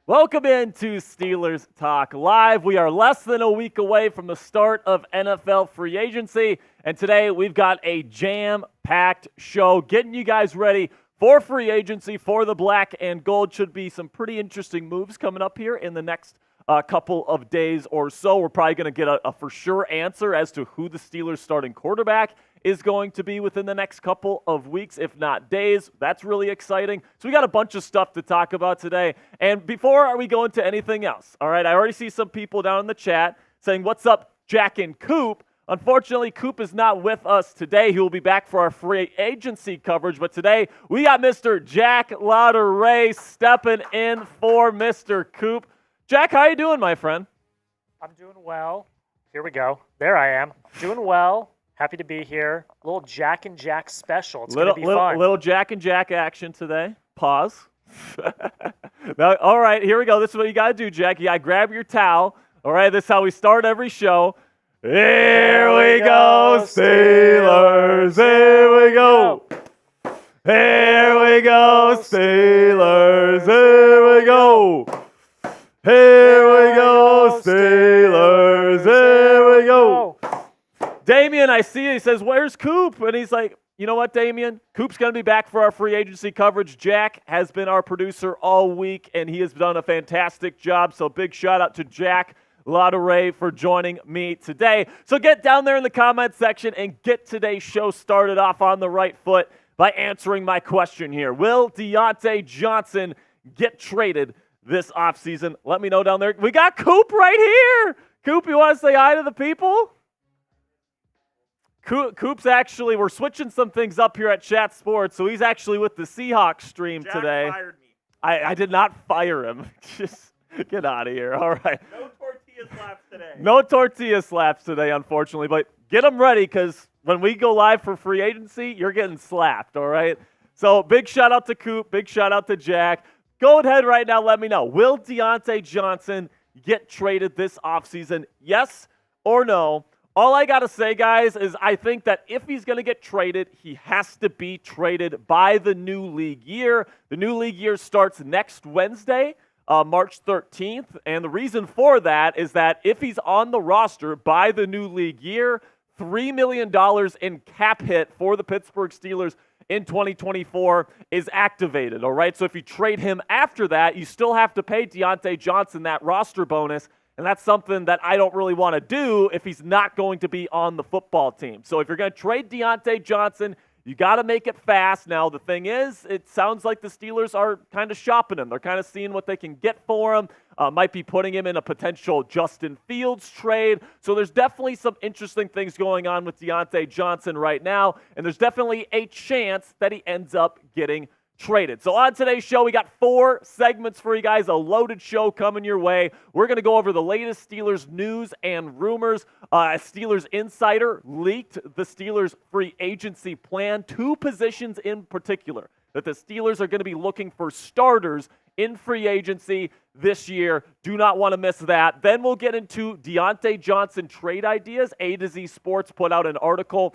Welcome into Steelers Talk Live. We are less than a week away from the start of NFL free agency, and today we've got a jam-packed show getting you guys ready for free agency for the black and gold. Should be some pretty interesting moves coming up here in the next couple of days or so. We're probably going to get a for sure answer as to who the Steelers starting quarterback is going to be within the next couple of weeks, if not days. That's really exciting. So we got a bunch of stuff to talk about today. And before we go into anything else, all right, I already see some people down in the chat saying, "What's up, Jack and Coop?" Unfortunately, Coop is not with us today. He will be back for our free agency coverage. But today, we got Mr. Jack Lauteret stepping in for Mr. Coop. Jack, how you doing, my friend? I'm doing well. Here we go. There I am. Doing well. Happy to be here. A little Jack and Jack special. It's going to be fun. Little Jack and Jack action today. Pause. Now, all right, here we go. This is what you got to do, Jack. You got to grab your towel. All right, this is how we start every show. Here we go, Steelers. Here we go. Here we go, Steelers. Here we go. Here we go, Steelers. Here we go. Damien, I see it. He says, "Where's Coop?" And he's like, "You know what, Damien? Coop's going to be back for our free agency coverage. Jack has been our producer all week, and he has done a fantastic job. So big shout out to Jack Lauteret for joining me today." So get down there in the comments section and get today's show started off on the right foot by answering my question here. Will Deontay Johnson get traded this offseason? Let me know down there. We got Coop right here. Coop, you want to say hi to the people? Coop's actually, we're switching some things up here at Chat Sports, so he's actually with the Seahawks stream today. Jack fired me. I did not fire him. Just get out of here. All right. No tortilla slaps today. No tortilla slaps today, unfortunately, but get them ready because when we go live for free agency, you're getting slapped, all right? So big shout out to Coop, big shout out to Jack. Go ahead right now, let me know. Will Diontae Johnson get traded this offseason? Yes or no? All I got to say, guys, is I think that if he's going to get traded, he has to be traded by the new league year. The new league year starts next Wednesday, March 13th. And the reason for that is that if he's on the roster by the new league year, $3 million in cap hit for the Pittsburgh Steelers in 2024 is activated, all right? So if you trade him after that, you still have to pay Diontae Johnson that roster bonus. And that's something that I don't really want to do if he's not going to be on the football team. So if you're going to trade Diontae Johnson, you got to make it fast. Now, the thing is, it sounds like the Steelers are kind of shopping him. They're kind of seeing what they can get for him. Might be putting him in a potential Justin Fields trade. So there's definitely some interesting things going on with Diontae Johnson right now. And there's definitely a chance that he ends up getting traded. So on today's show, we got 4 segments for you guys, a loaded show coming your way. We're going to go over the latest Steelers news and rumors. A Steelers insider leaked the Steelers free agency plan, 2 positions in particular that the Steelers are going to be looking for starters in free agency this year. Do not want to miss that. Then we'll get into Diontae Johnson trade ideas. A to Z Sports put out an article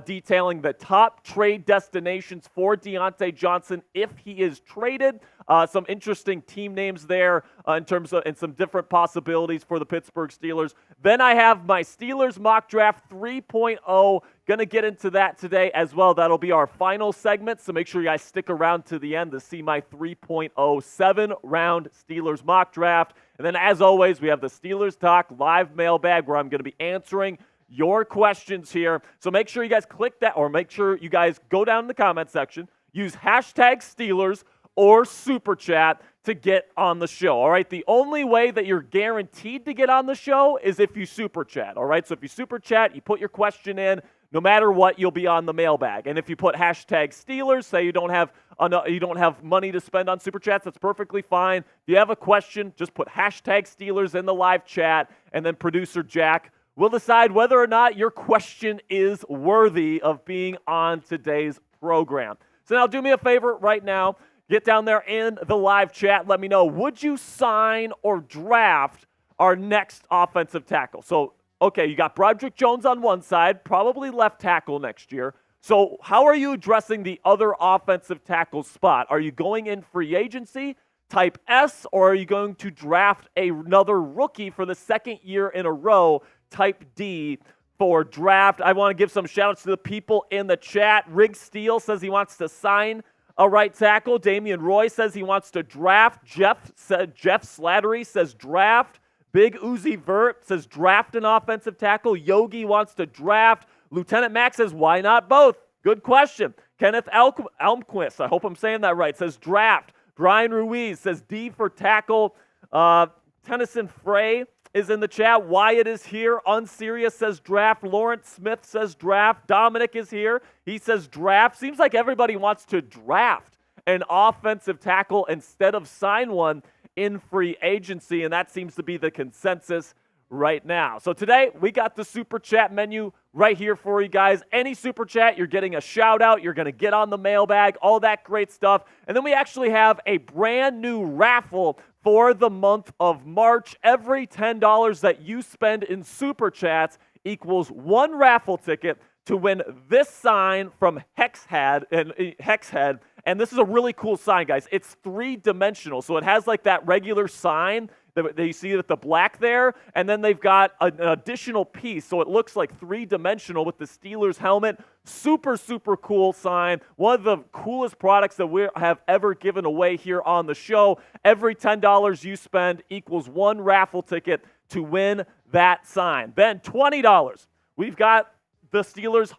detailing the top trade destinations for Diontae Johnson if he is traded. Some interesting team names there in terms of and some different possibilities for the Pittsburgh Steelers. Then I have my Steelers mock draft 3.0. Going to get into that today as well. That'll be our final segment, so make sure you guys stick around to the end to see my 3.0 7-round Steelers mock draft. And then, as always, we have the Steelers Talk live mailbag where I'm going to be answering your questions here. So make sure you guys click that, or make sure you guys go down in the comment section, use hashtag Steelers or Super Chat to get on the show, all right? The only way that you're guaranteed to get on the show is if you Super Chat, all right? So if you Super Chat, you put your question in, no matter what, you'll be on the mailbag. And if you put hashtag Steelers, say you don't have money to spend on Super Chats, that's perfectly fine. If you have a question, just put hashtag Steelers in the live chat, and then producer Jack will decide whether or not your question is worthy of being on today's program. So now do me a favor right now. Get down there in the live chat. Let me know, would you sign or draft our next offensive tackle? So, okay, you got Broderick Jones on one side, probably left tackle next year. So how are you addressing the other offensive tackle spot? Are you going in free agency, type S, or are you going to draft another rookie for the second year in a row, type D, for draft? I want to give some shout-outs to the people in the chat. Rig Steele says he wants to sign a right tackle. Damian Roy says he wants to draft. Jeff Slattery says draft. Big Uzi Vert says draft an offensive tackle. Yogi wants to draft. Lieutenant Max says, why not both? Good question. Kenneth Almquist, I hope I'm saying that right, says draft. Brian Ruiz says D for tackle. Tennyson Frey is in the chat. Wyatt is here. Unserious says draft. Lawrence Smith says draft. Dominic is here. He says draft. Seems like everybody wants to draft an offensive tackle instead of sign one in free agency, and that seems to be the consensus right now. So today, we got the Super Chat menu right here for you guys. Any Super Chat, you're getting a shout-out. You're going to get on the mailbag, all that great stuff. And then we actually have a brand new raffle for the month of March. Every $10 that you spend in Super Chats equals one raffle ticket to win this sign from Hexhead. And this is a really cool sign, guys. It's three-dimensional. So it has like that regular sign that you see with the black there, and then they've got an additional piece. So it looks like three-dimensional with the Steelers helmet. Super, super cool sign. One of the coolest products that we have ever given away here on the show. Every $10 you spend equals one raffle ticket to win that sign. Then $20. We've got the Steelers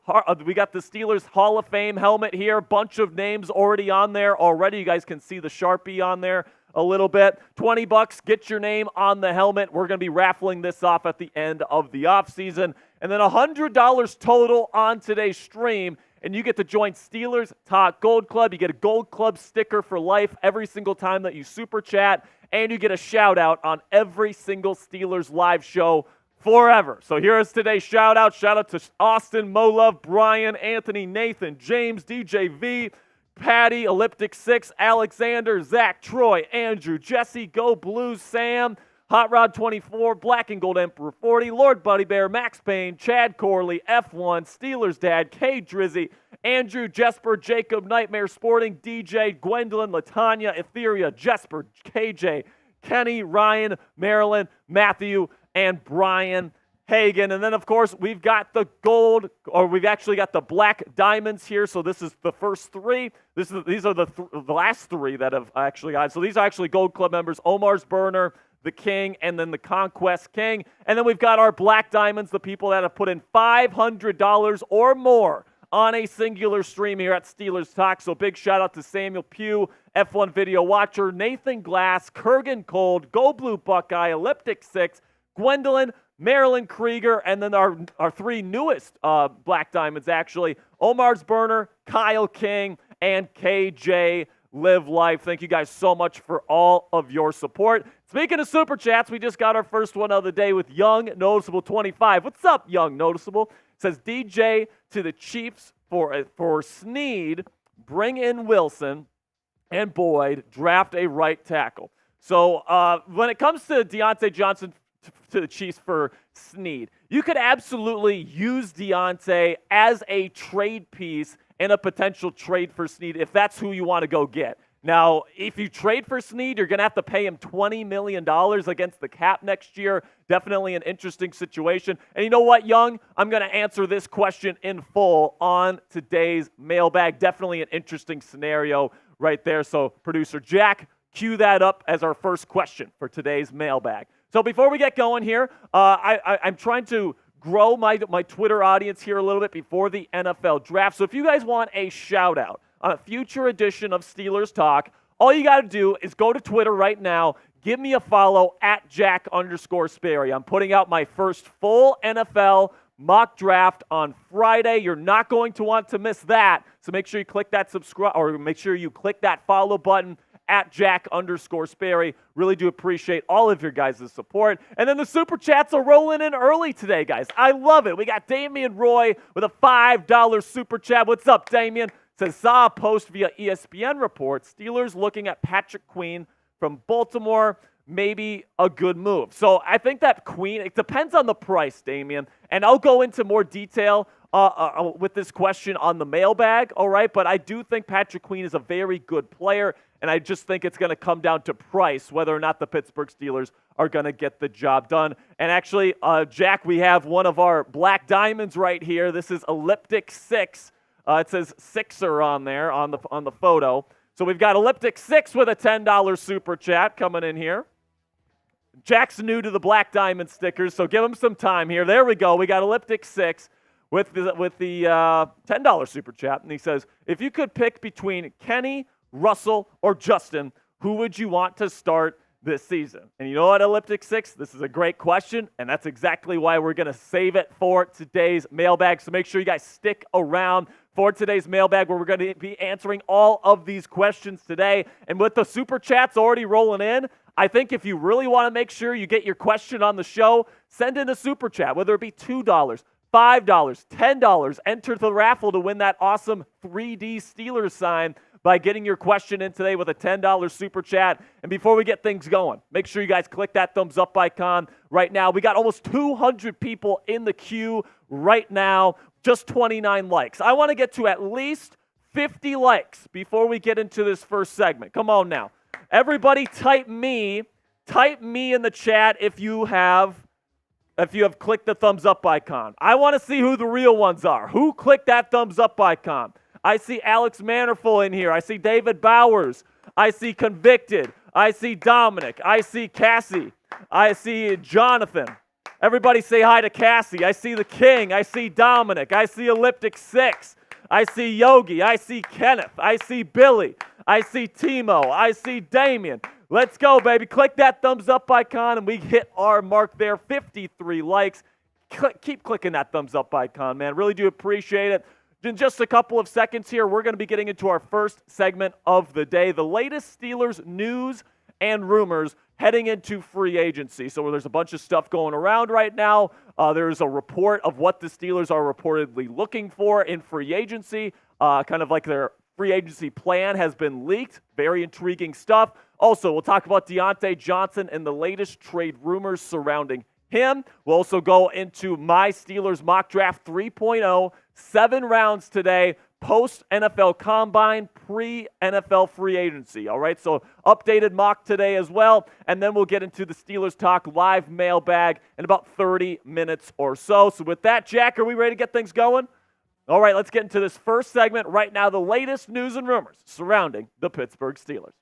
Hall of Fame helmet here. Bunch of names already on there already. You guys can see the Sharpie on there a little bit. $20, get your name on the helmet. We're going to be raffling this off at the end of the offseason. And then $100 total on today's stream, and you get to join Steelers Talk Gold Club. You get a Gold Club sticker for life every single time that you Super Chat, and you get a shout-out on every single Steelers live show forever. So here is today's shout-out. Shout-out to Austin, Mo Love, Brian, Anthony, Nathan, James, DJ V, Patty, Elliptic 6, Alexander, Zach, Troy, Andrew, Jesse, Go Blues, Sam, Hot Rod 24, Black and Gold Emperor 40, Lord Buddy Bear, Max Payne, Chad Corley, F1, Steelers Dad, K Drizzy, Andrew, Jesper, Jacob, Nightmare Sporting, DJ, Gwendolyn, Latanya, Etheria, Jesper, KJ, Kenny, Ryan, Marilyn, Matthew, and Brian Hagan. And then, of course, we've got the gold, or we've actually got the black diamonds here. So this is the first three. These are the last three that have actually got. So these are actually Gold Club members: Omar's Burner, the King, and then the Conquest King. And then we've got our black diamonds, the people that have put in $500 or more on a singular stream here at Steelers Talk. So big shout out to Samuel Pugh, F1 Video Watcher, Nathan Glass, Kurgan Cold, Go Blue Buckeye, Elliptic 6, Gwendolyn, Marilyn Krieger, and then our three newest Black Diamonds, actually, Omar's Burner, Kyle King, and KJ Live Life. Thank you guys so much for all of your support. Speaking of Super Chats, we just got our first one of the day with Young Noticeable 25. What's up, Young Noticeable? Says DJ to the Chiefs for Snead, bring in Wilson, and Boyd, draft a right tackle. So when it comes to Deontay Johnson to the Chiefs for Snead, you could absolutely use Diontae as a trade piece in a potential trade for Snead if that's who you want to go get. Now, if you trade for Snead, you're going to have to pay him $20 million against the cap next year. Definitely an interesting situation. And you know what, Young? I'm going to answer this question in full on today's mailbag. Definitely an interesting scenario right there. So, producer Jack, cue that up as our first question for today's mailbag. So before we get going here, I'm trying to grow my Twitter audience here a little bit before the NFL draft. So if you guys want a shout-out on a future edition of Steelers Talk, all you got to do is go to Twitter right now, give me a follow at Jack_Sperry. I'm putting out my first full NFL mock draft on Friday. You're not going to want to miss that. So make sure you click that subscribe, or make sure you click that follow button at Jack_Sperry. Really do appreciate all of your guys' support. And then the Super Chats are rolling in early today, guys. I love it. We got Damian Roy with a $5 Super Chat. What's up, Damian? Says, saw a post via ESPN report, Steelers looking at Patrick Queen from Baltimore, maybe a good move. So I think that Queen, it depends on the price, Damian, and I'll go into more detail with this question on the mailbag, all right? But I do think Patrick Queen is a very good player, and I just think it's going to come down to price, whether or not the Pittsburgh Steelers are going to get the job done. And actually, Jack, we have one of our black diamonds right here. This is Elliptic 6. It says Sixer on there on the photo. So we've got Elliptic 6 with a $10 super chat coming in here. Jack's new to the black diamond stickers, so give him some time here. There we go. We got Elliptic 6 with the $10 super chat, and he says, if you could pick between Kenny, Russell, or Justin, who would you want to start this season? And you know what, Elliptic 6? This is a great question, and that's exactly why we're going to save it for today's mailbag. So make sure you guys stick around for today's mailbag, where we're going to be answering all of these questions today. And with the super chats already rolling in, I think if you really want to make sure you get your question on the show, send in a super chat, whether it be $2, $5, $10. Enter the raffle to win that awesome 3D Steelers sign by getting your question in today with a $10 super chat. And before we get things going, make sure you guys click that thumbs up icon right now. We got almost 200 people in the queue right now, just 29 likes. I want to get to at least 50 likes before we get into this first segment. Come on now. Everybody type me in the chat if you have clicked the thumbs up icon. I want to see who the real ones are. Who clicked that thumbs up icon? I see Alex Manerful in here. I see David Bowers. I see Convicted. I see Dominic. I see Cassie. I see Jonathan. Everybody say hi to Cassie. I see the King. I see Dominic. I see Elliptic 6. I see Yogi. I see Kenneth. I see Billy. I see Timo. I see Damien. Let's go, baby. Click that thumbs up icon, and we hit our mark there, 53 likes. Keep clicking that thumbs up icon, man. Really do appreciate it. In just a couple of seconds here, we're going to be getting into our first segment of the day, the latest Steelers news and rumors heading into free agency. So there's a bunch of stuff going around right now. There's a report of what the Steelers are reportedly looking for in free agency, kind of like their free agency plan has been leaked. Very intriguing stuff. Also, we'll talk about Diontae Johnson and the latest trade rumors surrounding him. We'll also go into my Steelers mock draft 3.0, 7 rounds today, post-NFL Combine, pre-NFL free agency. All right, so updated mock today as well, and then we'll get into the Steelers Talk live mailbag in about 30 minutes or so. So with that, Jack, are we ready to get things going? All right, let's get into this first segment right now, the latest news and rumors surrounding the Pittsburgh Steelers.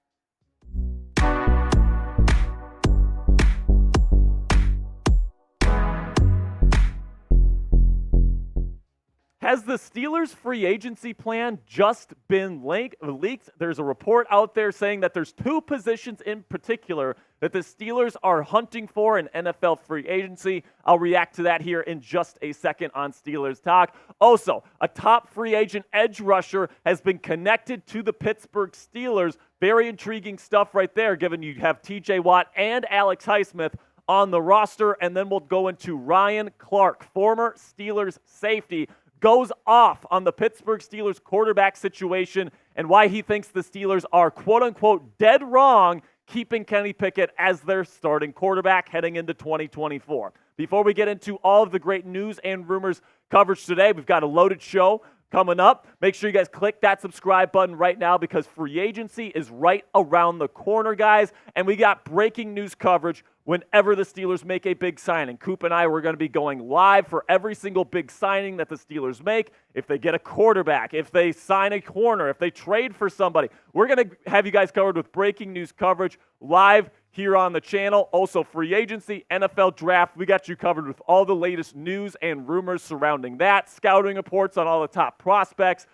Has the Steelers' free agency plan just been leaked? There's a report out there saying that there's 2 positions in particular that the Steelers are hunting for in NFL free agency. I'll react to that here in just a second on Steelers Talk. Also, a top free agent edge rusher has been connected to the Pittsburgh Steelers. Very intriguing stuff right there, given you have TJ Watt and Alex Highsmith on the roster. And then we'll go into Ryan Clark, former Steelers safety, goes off on the Pittsburgh Steelers quarterback situation and why he thinks the Steelers are, quote-unquote, dead wrong keeping Kenny Pickett as their starting quarterback heading into 2024. Before we get into all of the great news and rumors coverage today, we've got a loaded show coming up. Make sure you guys click that subscribe button right now because free agency is right around the corner, guys, and we got breaking news coverage whenever the Steelers make a big signing. Coop and I, we're going to be going live for every single big signing that the Steelers make. If they get a quarterback, if they sign a corner, if they trade for somebody, we're going to have you guys covered with breaking news coverage live here on the channel. Also, free agency, NFL draft, we got you covered with all the latest news and rumors surrounding that, scouting reports on all the top prospects,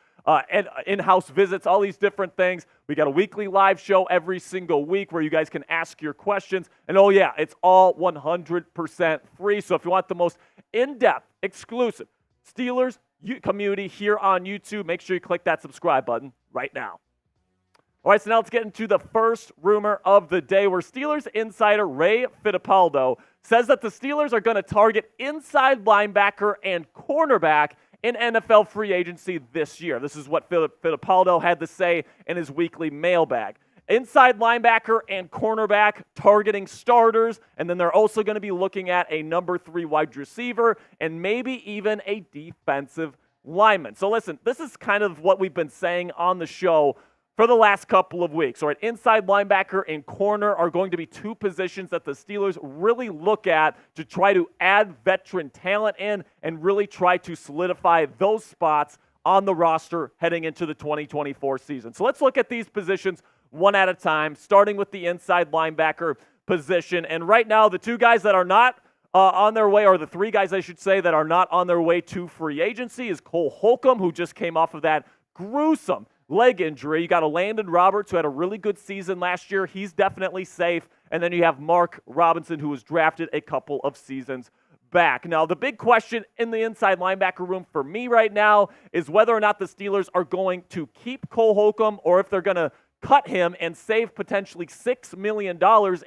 and in-house visits, all these different things. We got a weekly live show every single week where you guys can ask your questions. And oh yeah, it's all 100% free. So if you want the most in-depth exclusive Steelers community here on YouTube. Make sure you click that subscribe button right now. All right, so now let's get into the first rumor of the day, where Steelers insider Ray Fittipaldo says that the Steelers are going to target inside linebacker and cornerback in NFL free agency this year. This is what Fittipaldo had to say in his weekly mailbag. Inside linebacker and cornerback targeting starters, and then they're also going to be looking at a number 3 wide receiver and maybe even a defensive lineman. So listen, this is kind of what we've been saying on the show for the last couple of weeks. All right, inside linebacker and corner are going to be 2 positions that the Steelers really look at to try to add veteran talent in and really try to solidify those spots on the roster heading into the 2024 season. So let's look at these positions one at a time, starting with the inside linebacker position. And right now, the 2 guys that are not on their way, or the 3 guys, I should say, that are not on their way to free agency is Cole Holcomb, who just came off of that gruesome leg injury. You got a Landon Roberts, who had a really good season last year. He's definitely safe. And then you have Mark Robinson, who was drafted a couple of seasons back. Now, the big question in the inside linebacker room for me right now is whether or not the Steelers are going to keep Cole Holcomb, or if they're going to cut him and save potentially $6 million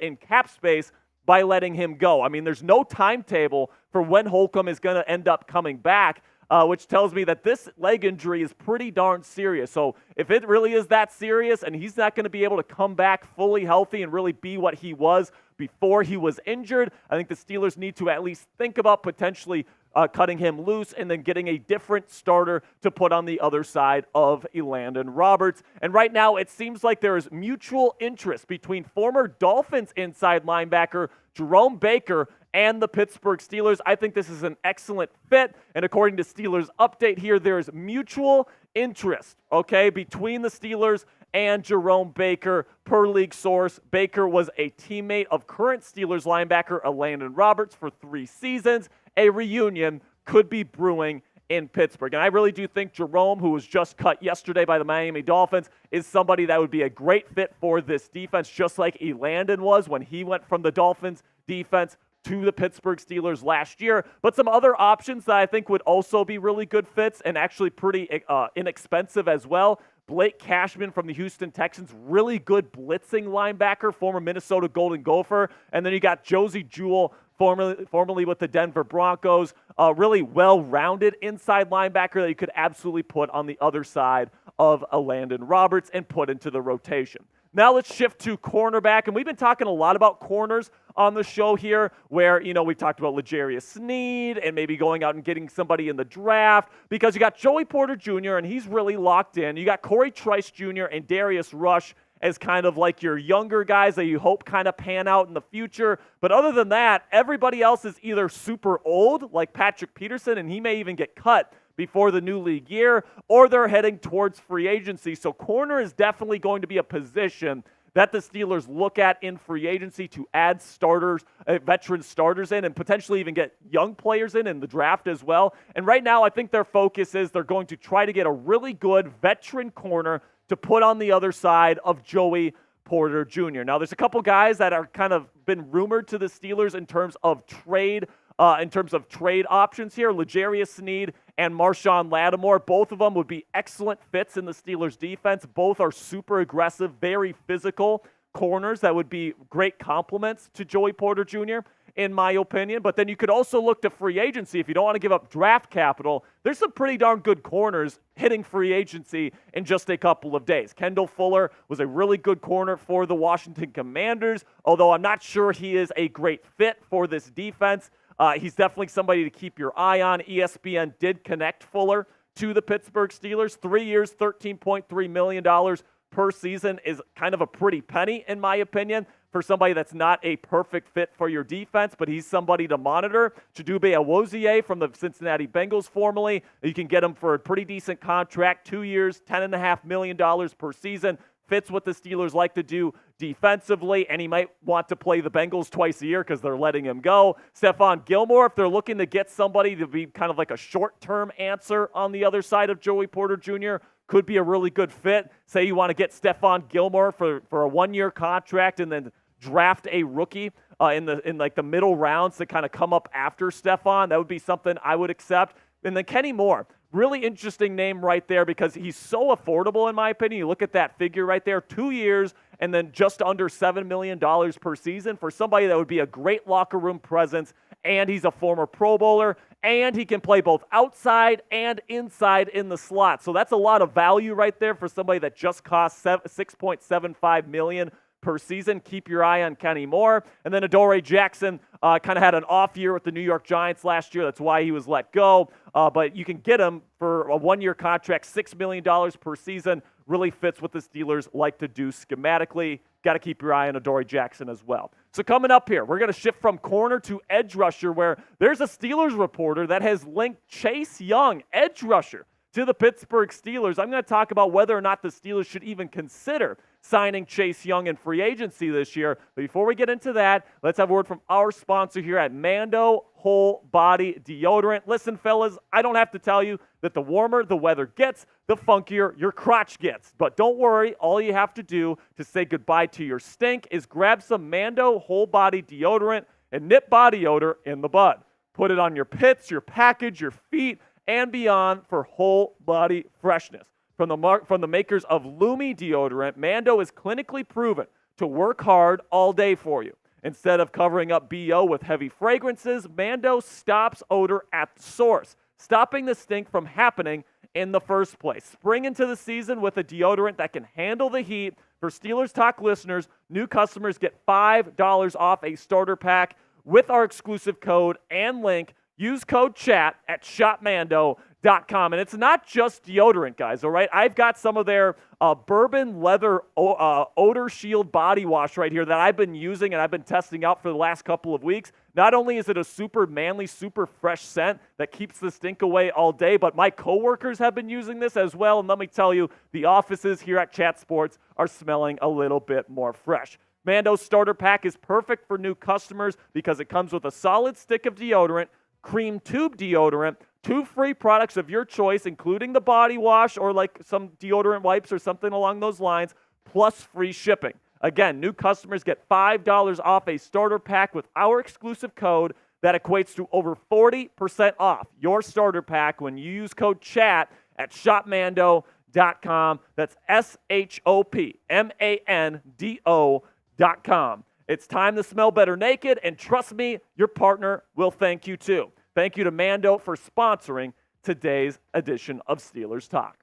in cap space by letting him go. I mean, there's no timetable for when Holcomb is going to end up coming back, which tells me that this leg injury is pretty darn serious. So if it really is that serious and he's not going to be able to come back fully healthy and really be what he was before he was injured, I think the Steelers need to at least think about potentially cutting him loose and then getting a different starter to put on the other side of Landon Roberts. And right now, it seems like there is mutual interest between former Dolphins inside linebacker Jerome Baker and the Pittsburgh Steelers. I think this is an excellent fit. And according to Steelers Update here, there is mutual interest, between the Steelers and Jerome Baker. Per league source, Baker was a teammate of current Steelers linebacker Landon Roberts for 3 seasons. A reunion could be brewing in Pittsburgh. And I really do think Jerome, who was just cut yesterday by the Miami Dolphins, is somebody that would be a great fit for this defense, just like Landon was when he went from the Dolphins defense to the Pittsburgh Steelers last year. But some other options that I think would also be really good fits and actually pretty inexpensive as well. Blake Cashman from the Houston Texans, really good blitzing linebacker, former Minnesota Golden Gopher. And then you got Josie Jewell, formerly with the Denver Broncos, a really well-rounded inside linebacker that you could absolutely put on the other side of Landon Roberts and put into the rotation. Now let's shift to cornerback, and we've been talking a lot about corners on the show here, where, we've talked about L'Jarius Sneed and maybe going out and getting somebody in the draft, because you got Joey Porter Jr., and he's really locked in. You got Corey Trice Jr. and Darius Rush as kind of like your younger guys that you hope kind of pan out in the future. But other than that, everybody else is either super old, like Patrick Peterson, and he may even get cut before the new league year, or they're heading towards free agency. So corner is definitely going to be a position that the Steelers look at in free agency to add starters, veteran starters in, and potentially even get young players in the draft as well. And right now, I think their focus is they're going to try to get a really good veteran corner to put on the other side of Joey Porter Jr. Now, there's a couple guys that are kind of been rumored to the Steelers in terms of trade options here. L'Jarius Sneed and Marshawn Lattimore, both of them would be excellent fits in the Steelers defense. Both are super aggressive, very physical corners that would be great complements to Joey Porter Jr., in my opinion. But then you could also look to free agency. If you don't want to give up draft capital, there's some pretty darn good corners hitting free agency in just a couple of days. Kendall Fuller was a really good corner for the Washington Commanders, although I'm not sure he is a great fit for this defense. He's definitely somebody to keep your eye on. ESPN did connect Fuller to the Pittsburgh Steelers. 3 years, $13.3 million per season is kind of a pretty penny, in my opinion, for somebody that's not a perfect fit for your defense, but he's somebody to monitor. Chidobe Awuzie from the Cincinnati Bengals formerly, you can get him for a pretty decent contract, 2 years, $10.5 million per season. Fits what the Steelers like to do defensively, and he might want to play the Bengals twice a year because they're letting him go. Stephon Gilmore, if they're looking to get somebody to be kind of like a short-term answer on the other side of Joey Porter Jr., could be a really good fit. Say you want to get Stephon Gilmore for a 1-year contract and then draft a rookie in like the middle rounds to kind of come up after Stephon. That would be something I would accept. And then Kenny Moore. Really interesting name right there because he's so affordable in my opinion. You look at that figure right there, 2 years and then just under $7 million per season for somebody that would be a great locker room presence, and he's a former Pro Bowler, and he can play both outside and inside in the slot. So that's a lot of value right there for somebody that just costs $6.75 million per season. Keep your eye on Kenny Moore. And then Adoree Jackson kind of had an off year with the New York Giants last year. That's why he was let go. But you can get him for a one-year contract, $6 million per season. Really fits what the Steelers like to do schematically. Got to keep your eye on Adoree Jackson as well. So coming up here, we're going to shift from corner to edge rusher, where there's a Steelers reporter that has linked Chase Young, edge rusher, to the Pittsburgh Steelers. I'm going to talk about whether or not the Steelers should even consider signing Chase Young in free agency this year. But before we get into that, let's have a word from our sponsor here at Mando Whole Body Deodorant. Listen, fellas, I don't have to tell you that the warmer the weather gets, the funkier your crotch gets. But don't worry, all you have to do to say goodbye to your stink is grab some Mando Whole Body Deodorant and nip body odor in the bud. Put it on your pits, your package, your feet, and beyond for whole body freshness. From the makers of Lumi deodorant, Mando is clinically proven to work hard all day for you. Instead of covering up BO with heavy fragrances, Mando stops odor at the source, stopping the stink from happening in the first place. Spring into the season with a deodorant that can handle the heat. For Steelers Talk listeners, new customers get $5 off a starter pack with our exclusive code and link. Use code CHAT at shopmando.com. And it's not just deodorant, guys, all right? I've got some of their bourbon leather odor shield body wash right here that I've been using and I've been testing out for the last couple of weeks. Not only is it a super manly, super fresh scent that keeps the stink away all day, but my coworkers have been using this as well. And let me tell you, the offices here at Chat Sports are smelling a little bit more fresh. Mando's starter pack is perfect for new customers because it comes with a solid stick of deodorant, cream tube deodorant, 2 free products of your choice, including the body wash or like some deodorant wipes or something along those lines, plus free shipping. Again, new customers get $5 off a starter pack with our exclusive code that equates to over 40% off your starter pack when you use code CHAT at shopmando.com. That's shopmando.com. It's time to smell better naked, and trust me, your partner will thank you too. Thank you to Mando for sponsoring today's edition of Steelers Talk.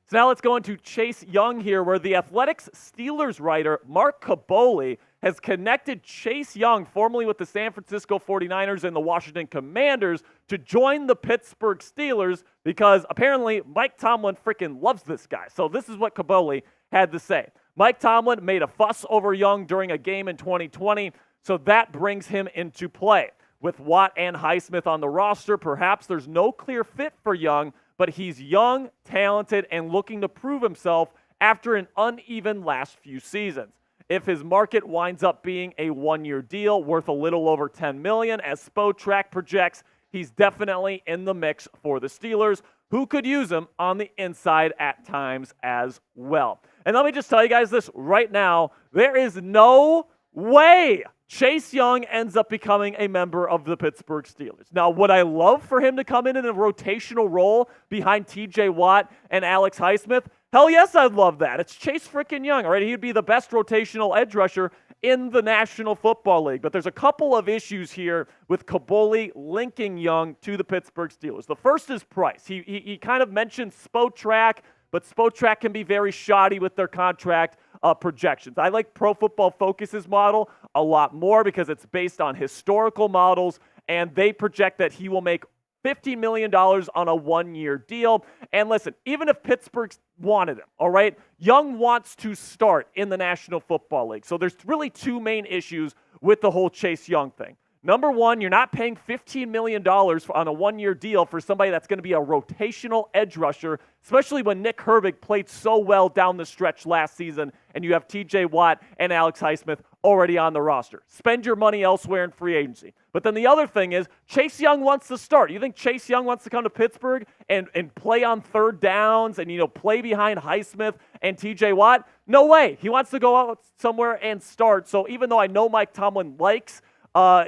So now let's go into Chase Young here, where the Athletics Steelers writer Mark Kaboly has connected Chase Young, formerly with the San Francisco 49ers and the Washington Commanders, to join the Pittsburgh Steelers because apparently Mike Tomlin freaking loves this guy. So this is what Kaboly had to say. Mike Tomlin made a fuss over Young during a game in 2020, so that brings him into play. With Watt and Highsmith on the roster, perhaps there's no clear fit for Young, but he's young, talented, and looking to prove himself after an uneven last few seasons. If his market winds up being a one-year deal worth a little over $10 million, as Spotrac projects, he's definitely in the mix for the Steelers, who could use him on the inside at times as well. And let me just tell you guys this right now, there is no way Chase Young ends up becoming a member of the Pittsburgh Steelers. Now, would I love for him to come in a rotational role behind T.J. Watt and Alex Highsmith? Hell yes, I'd love that. It's Chase freaking Young, all right? He'd be the best rotational edge rusher in the National Football League. But there's a couple of issues here with Kaboly linking Young to the Pittsburgh Steelers. The first is price. He kind of mentioned Spotrac, but Spotrac can be very shoddy with their contract projections. I like Pro Football Focus's model a lot more because it's based on historical models, and they project that he will make $50 million on a one-year deal. And listen, even if Pittsburgh wanted him, all right, Young wants to start in the National Football League. So there's really 2 main issues with the whole Chase Young thing. Number one, you're not paying $15 million on a one-year deal for somebody that's going to be a rotational edge rusher, especially when Nick Herbig played so well down the stretch last season, and you have T.J. Watt and Alex Highsmith already on the roster. Spend your money elsewhere in free agency. But then the other thing is Chase Young wants to start. You think Chase Young wants to come to Pittsburgh and play on third downs and, play behind Highsmith and TJ Watt? No way. He wants to go out somewhere and start. So even though I know Mike Tomlin likes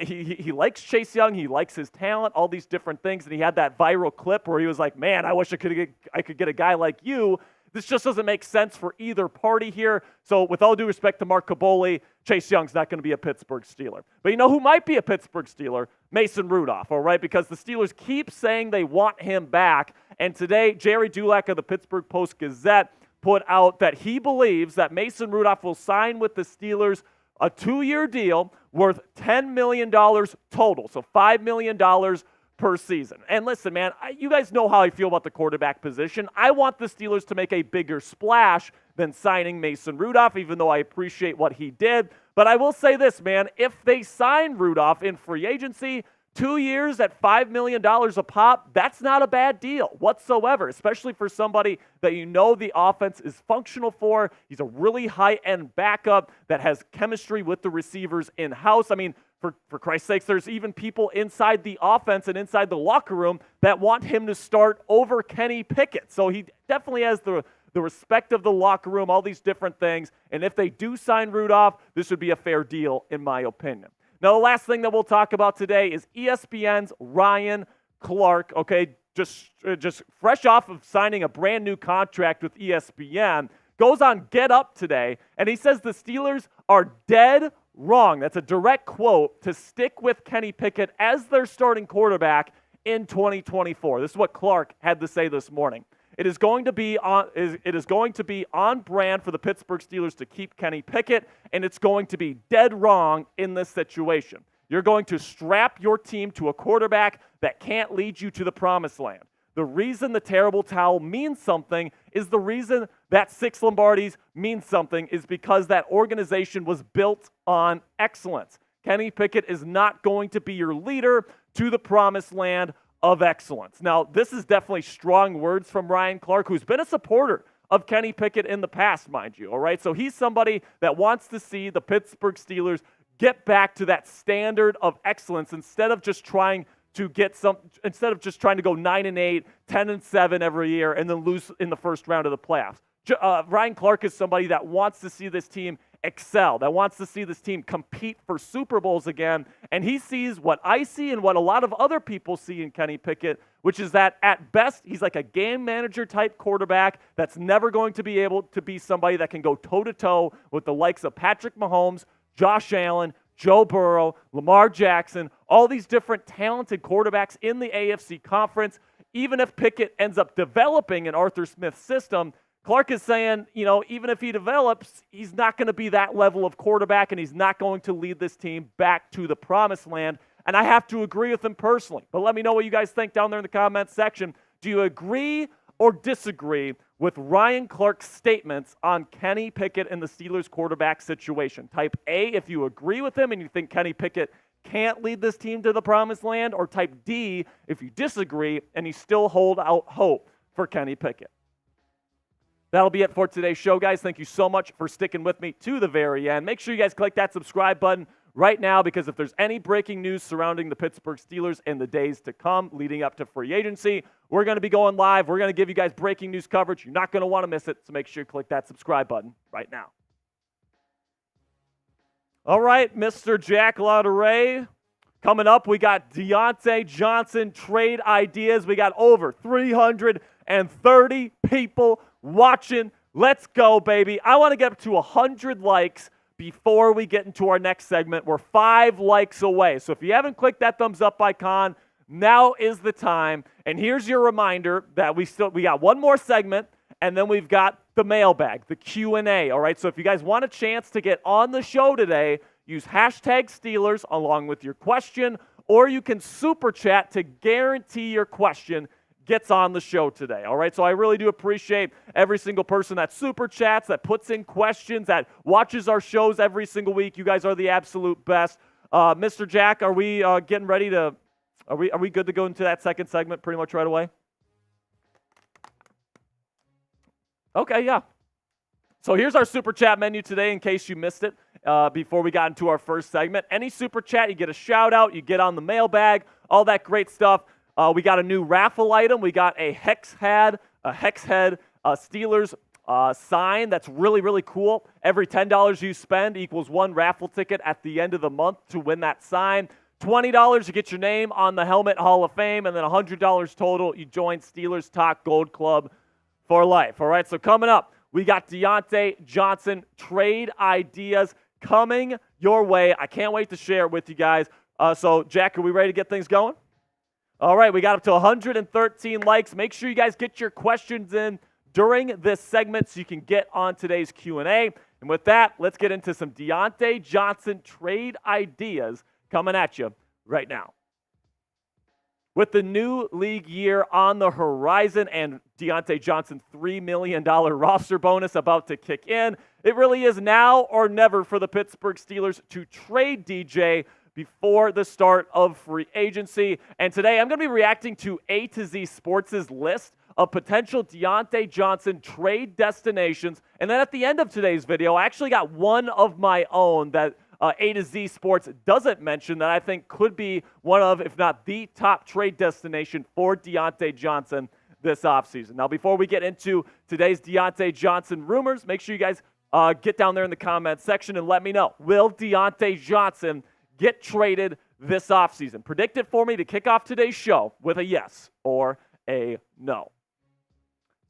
he likes Chase Young, he likes his talent, all these different things, and he had that viral clip where he was like, man, I wish I could get a guy like you. This just doesn't make sense for either party here. So with all due respect to Mark Kaboly, Chase Young's not going to be a Pittsburgh Steeler. But you know who might be a Pittsburgh Steeler? Mason Rudolph, all right? Because the Steelers keep saying they want him back. And today, Jerry Dulac of the Pittsburgh Post-Gazette put out that he believes that Mason Rudolph will sign with the Steelers a 2-year deal worth $10 million total. So $5 million per season. And listen, man, you guys know how I feel about the quarterback position. I want the Steelers to make a bigger splash than signing Mason Rudolph, even though I appreciate what he did. But I will say this, man, if they sign Rudolph in free agency, 2 years at $5 million a pop, that's not a bad deal whatsoever, especially for somebody that the offense is functional for. He's a really high-end backup that has chemistry with the receivers in-house. I mean, for Christ's sakes, there's even people inside the offense and inside the locker room that want him to start over Kenny Pickett. So he definitely has the respect of the locker room, all these different things. And if they do sign Rudolph, this would be a fair deal, in my opinion. Now, the last thing that we'll talk about today is ESPN's Ryan Clark, okay, just fresh off of signing a brand new contract with ESPN, goes on Get Up today, and he says the Steelers are dead wrong. That's a direct quote, to stick with Kenny Pickett as their starting quarterback in 2024. This is what Clark had to say this morning. It is going to be on brand for the Pittsburgh Steelers to keep Kenny Pickett, and it's going to be dead wrong in this situation. You're going to strap your team to a quarterback that can't lead you to the promised land. The reason the terrible towel means something is the reason that 6 Lombardis means something is because that organization was built on excellence. Kenny Pickett is not going to be your leader to the promised land of excellence. Now, this is definitely strong words from Ryan Clark, who's been a supporter of Kenny Pickett in the past, mind you, all right? So he's somebody that wants to see the Pittsburgh Steelers get back to that standard of excellence instead of just trying to go 9-8, 10-7 every year and then lose in the first round of the playoffs. Ryan Clark is somebody that wants to see this team excel, that wants to see this team compete for Super Bowls again, and he sees what I see and what a lot of other people see in Kenny Pickett, which is that at best, he's like a game manager type quarterback that's never going to be able to be somebody that can go toe-to-toe with the likes of Patrick Mahomes, Josh Allen, Joe Burrow, Lamar Jackson, all these different talented quarterbacks in the AFC conference. Even if Pickett ends up developing in Arthur Smith's system, Clark is saying, even if he develops, he's not going to be that level of quarterback, and he's not going to lead this team back to the promised land. And I have to agree with him personally. But let me know what you guys think down there in the comments section. Do you agree or disagree with Ryan Clark's statements on Kenny Pickett and the Steelers quarterback situation? Type A if you agree with him and you think Kenny Pickett can't lead this team to the promised land, or type D if you disagree and you still hold out hope for Kenny Pickett. That'll be it for today's show, guys. Thank you so much for sticking with me to the very end. Make sure you guys click that subscribe button right now, because if there's any breaking news surrounding the Pittsburgh Steelers in the days to come leading up to free agency, we're going to be going live. We're going to give you guys breaking news coverage. You're not going to want to miss it, so make sure you click that subscribe button right now. All right, Mr. Jack Lauteret. Coming up, we got Diontae Johnson trade ideas. We got over 330 people watching. Let's go, baby. I want to get up to 100 likes before we get into our next segment. We're 5 likes away. So if you haven't clicked that thumbs up icon, now is the time. And here's your reminder that we got one more segment, and then we've got the mailbag, the Q&A. All right, so if you guys want a chance to get on the show today, use hashtag Steelers along with your question, or you can super chat to guarantee your question gets on the show today, all right? So I really do appreciate every single person that super chats, that puts in questions, that watches our shows every single week. You guys are the absolute best. Mr. Jack, are we getting ready to – are we good to go into that second segment pretty much right away? Okay, yeah. So here's our super chat menu today in case you missed it. before we got into our first segment. Any super chat, you get a shout out, you get on the mailbag, all that great stuff. We got a new raffle item. We got a hex head Steelers sign that's really, really cool. Every $10 you spend equals one raffle ticket at the end of the month to win that sign. $20 to get your name on the Helmet Hall of Fame, and then $100 total, you join Steelers Talk Gold Club for life. All right, so coming up, we got Diontae Johnson trade ideas coming your way. I can't wait to share it with you guys. So, Jack, are we ready to get things going? All right, we got up to 113 likes. Make sure you guys get your questions in during this segment so you can get on today's Q&A. And with that, let's get into some Diontae Johnson trade ideas coming at you right now. With the new league year on the horizon and Deontay Johnson's $3 million roster bonus about to kick in, it really is now or never for the Pittsburgh Steelers to trade DJ before the start of free agency. And today I'm going to be reacting to A to Z Sports' list of potential Diontae Johnson trade destinations. And then at the end of today's video, I actually got one of my own that A to Z Sports doesn't mention that I think could be one of, if not the top trade destination for Deontay Johnson this offseason. Now, before we get into today's Deontay Johnson rumors, make sure you guys get down there in the comments section and let me know. Will Deontay Johnson get traded this offseason? Predict it for me to kick off today's show with a yes or a no.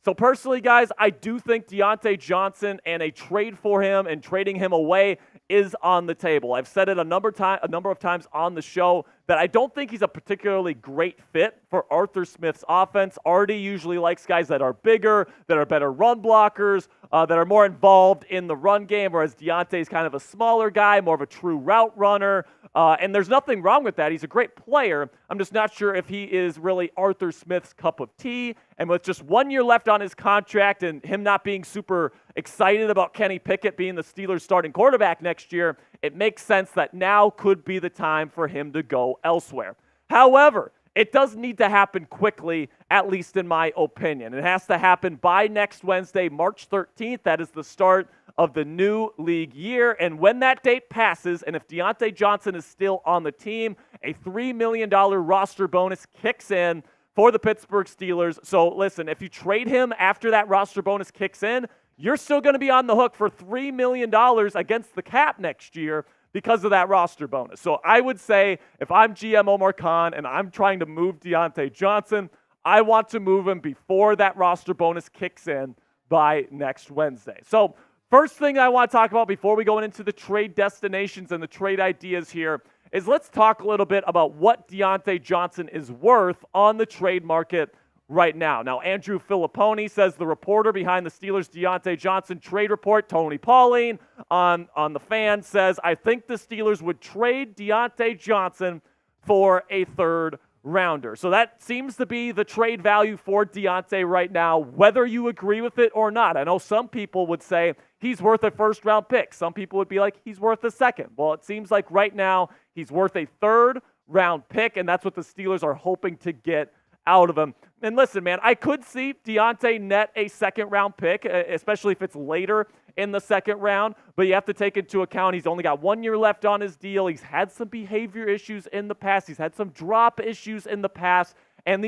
So personally, guys, I do think Deontay Johnson and a trade for him and trading him away is on the table. I've said it a number of times on the show that I don't think he's a particularly great fit for Arthur Smith's offense. Artie usually likes guys that are bigger, that are better run blockers, that are more involved in the run game, whereas Deontay's kind of a smaller guy, more of a true route runner. And there's nothing wrong with that. He's a great player. I'm just not sure if he is really Arthur Smith's cup of tea. And with just 1 year left on his contract and him not being super excited about Kenny Pickett being the Steelers' starting quarterback next year, it makes sense that now could be the time for him to go elsewhere. However, it does need to happen quickly, at least in my opinion. It has to happen by next Wednesday, March 13th. That is the start of the new league year. And when that date passes, and if Deontay Johnson is still on the team, a $3 million roster bonus kicks in for the Pittsburgh Steelers. So listen, if you trade him after that roster bonus kicks in, you're still going to be on the hook for $3 million against the cap next year because of that roster bonus. So I would say if I'm GM Omar Khan and I'm trying to move Diontae Johnson, I want to move him before that roster bonus kicks in by next Wednesday. So first thing I want to talk about before we go into the trade destinations and the trade ideas here is let's talk a little bit about what Diontae Johnson is worth on the trade market right now. Now, Andrew Filipponi says the reporter behind the Steelers' Diontae Johnson trade report, Tony Pauline, on the Fan, says, I think the Steelers would trade Diontae Johnson for a third rounder. So that seems to be the trade value for Diontae right now, whether you agree with it or not. I know some people would say he's worth a first-round pick. Some people would be like, he's worth a second. Well, it seems like right now he's worth a third-round pick, and that's what the Steelers are hoping to get out of him. And listen, man, I could see Diontae net a second-round pick, especially if it's later in the second round, but you have to take into account he's only got 1 year left on his deal. He's had some behavior issues in the past. He's had some drop issues in the past, and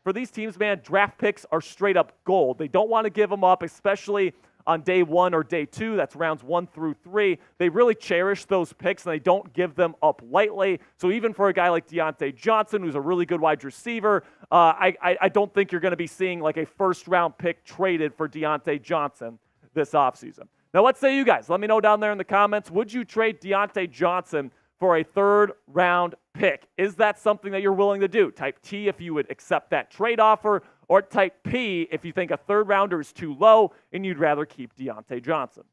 for these teams, man, draft picks are straight up gold. They don't want to give them up, especially on day 1 or day 2, that's rounds 1 through 3. They really cherish those picks, and they don't give them up lightly. So even for a guy like Deontay Johnson, who's a really good wide receiver, I don't think you're going to be seeing like a first-round pick traded for Deontay Johnson this offseason. Now, what say you guys? Let me know down there in the comments. Would you trade Deontay Johnson for a third-round pick? Is that something that you're willing to do? Type T if you would accept that trade offer, or type P if you think a third rounder is too low and you'd rather keep Deontay Johnson.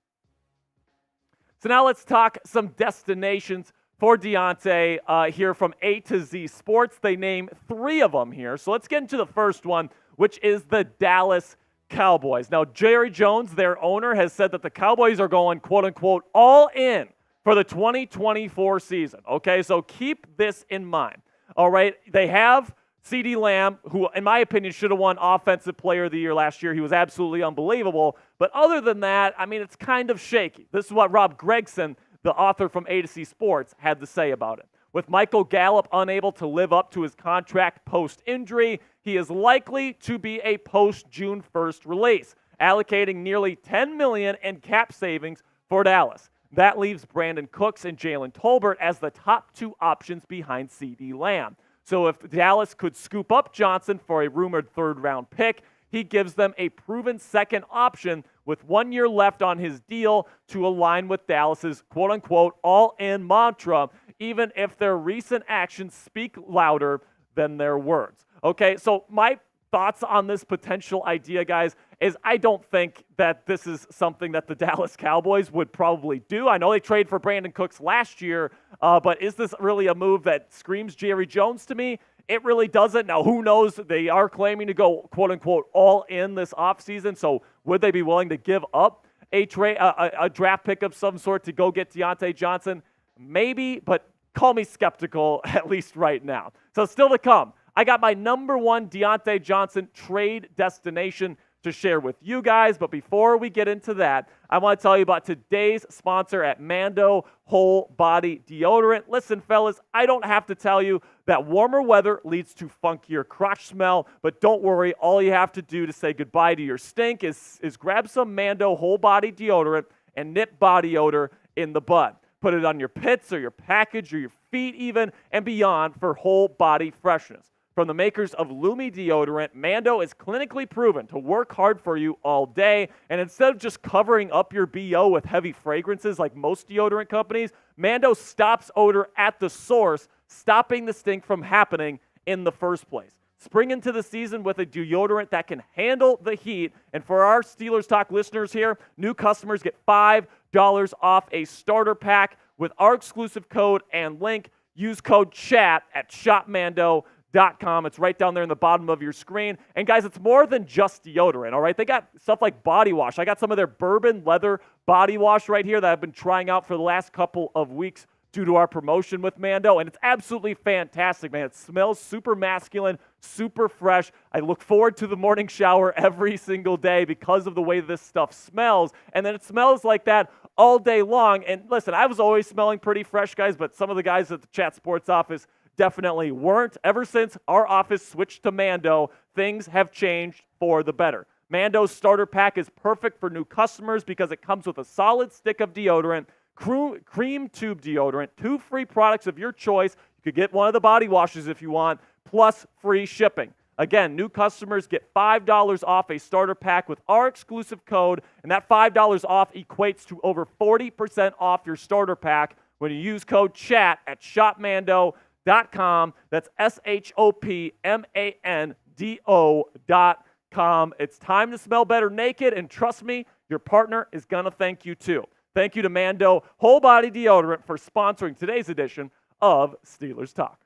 So now let's talk some destinations for Deontay here from A to Z Sports. They name 3 of them here. So let's get into the first one, which is the Dallas Cowboys. Now, Jerry Jones, their owner, has said that the Cowboys are going, quote-unquote, all in for the 2024 season. Okay, so keep this in mind. All right, they have CeeDee Lamb, who, in my opinion, should have won Offensive Player of the Year last year. He was absolutely unbelievable. But other than that, I mean, it's kind of shaky. This is what Rob Gregson, the author from A to C Sports, had to say about it. With Michael Gallup unable to live up to his contract post-injury, he is likely to be a post-June 1st release, allocating nearly $10 million in cap savings for Dallas. That leaves Brandon Cooks and Jalen Tolbert as the top two options behind CeeDee Lamb. So if Dallas could scoop up Johnson for a rumored third-round pick, he gives them a proven second option with 1 year left on his deal to align with Dallas's quote-unquote all-in mantra, even if their recent actions speak louder than their words. Okay, so my thoughts on this potential idea, guys, is I don't think that this is something that the Dallas Cowboys would probably do. I know they traded for Brandon Cooks last year, but is this really a move that screams Jerry Jones to me? It really doesn't. Now, who knows? They are claiming to go, quote-unquote, all in this offseason, so would they be willing to give up a draft pick of some sort to go get Diontae Johnson? Maybe, but call me skeptical, at least right now. So still to come, I got my number one Deontay Johnson trade destination to share with you guys. But before we get into that, I want to tell you about today's sponsor at Mando Whole Body Deodorant. Listen, fellas, I don't have to tell you that warmer weather leads to funkier crotch smell, but don't worry. All you have to do to say goodbye to your stink is grab some Mando Whole Body Deodorant and nip body odor in the bud. Put it on your pits or your package or your feet even and beyond for whole body freshness. From the makers of Lumi deodorant, Mando is clinically proven to work hard for you all day. And instead of just covering up your BO with heavy fragrances like most deodorant companies, Mando stops odor at the source, stopping the stink from happening in the first place. Spring into the season with a deodorant that can handle the heat. And for our Steelers Talk listeners here, new customers get $5 off a starter pack with our exclusive code and link. Use code CHAT at shopmando.com. It's right down there in the bottom of your screen. And guys, it's more than just deodorant, all right? They got stuff like body wash. I got some of their bourbon leather body wash right here that I've been trying out for the last couple of weeks due to our promotion with Mando, and it's absolutely fantastic, man. It smells super masculine, super fresh. I look forward to the morning shower every single day because of the way this stuff smells, and then it smells like that all day long. And listen, I was always smelling pretty fresh, guys, but some of the guys at the Chat Sports office definitely weren't. Ever since our office switched to Mando, things have changed for the better. Mando's starter pack is perfect for new customers because it comes with a solid stick of deodorant, cream tube deodorant, 2 free products of your choice. You could get one of the body washes if you want, plus free shipping. Again, new customers get $5 off a starter pack with our exclusive code, and that $5 off equates to over 40% off your starter pack when you use code CHAT at shopmando.com. That's shopmando.com. It's time to smell better naked, and trust me, your partner is going to thank you too. Thank you to Mando Whole Body Deodorant for sponsoring today's edition of Steelers Talk.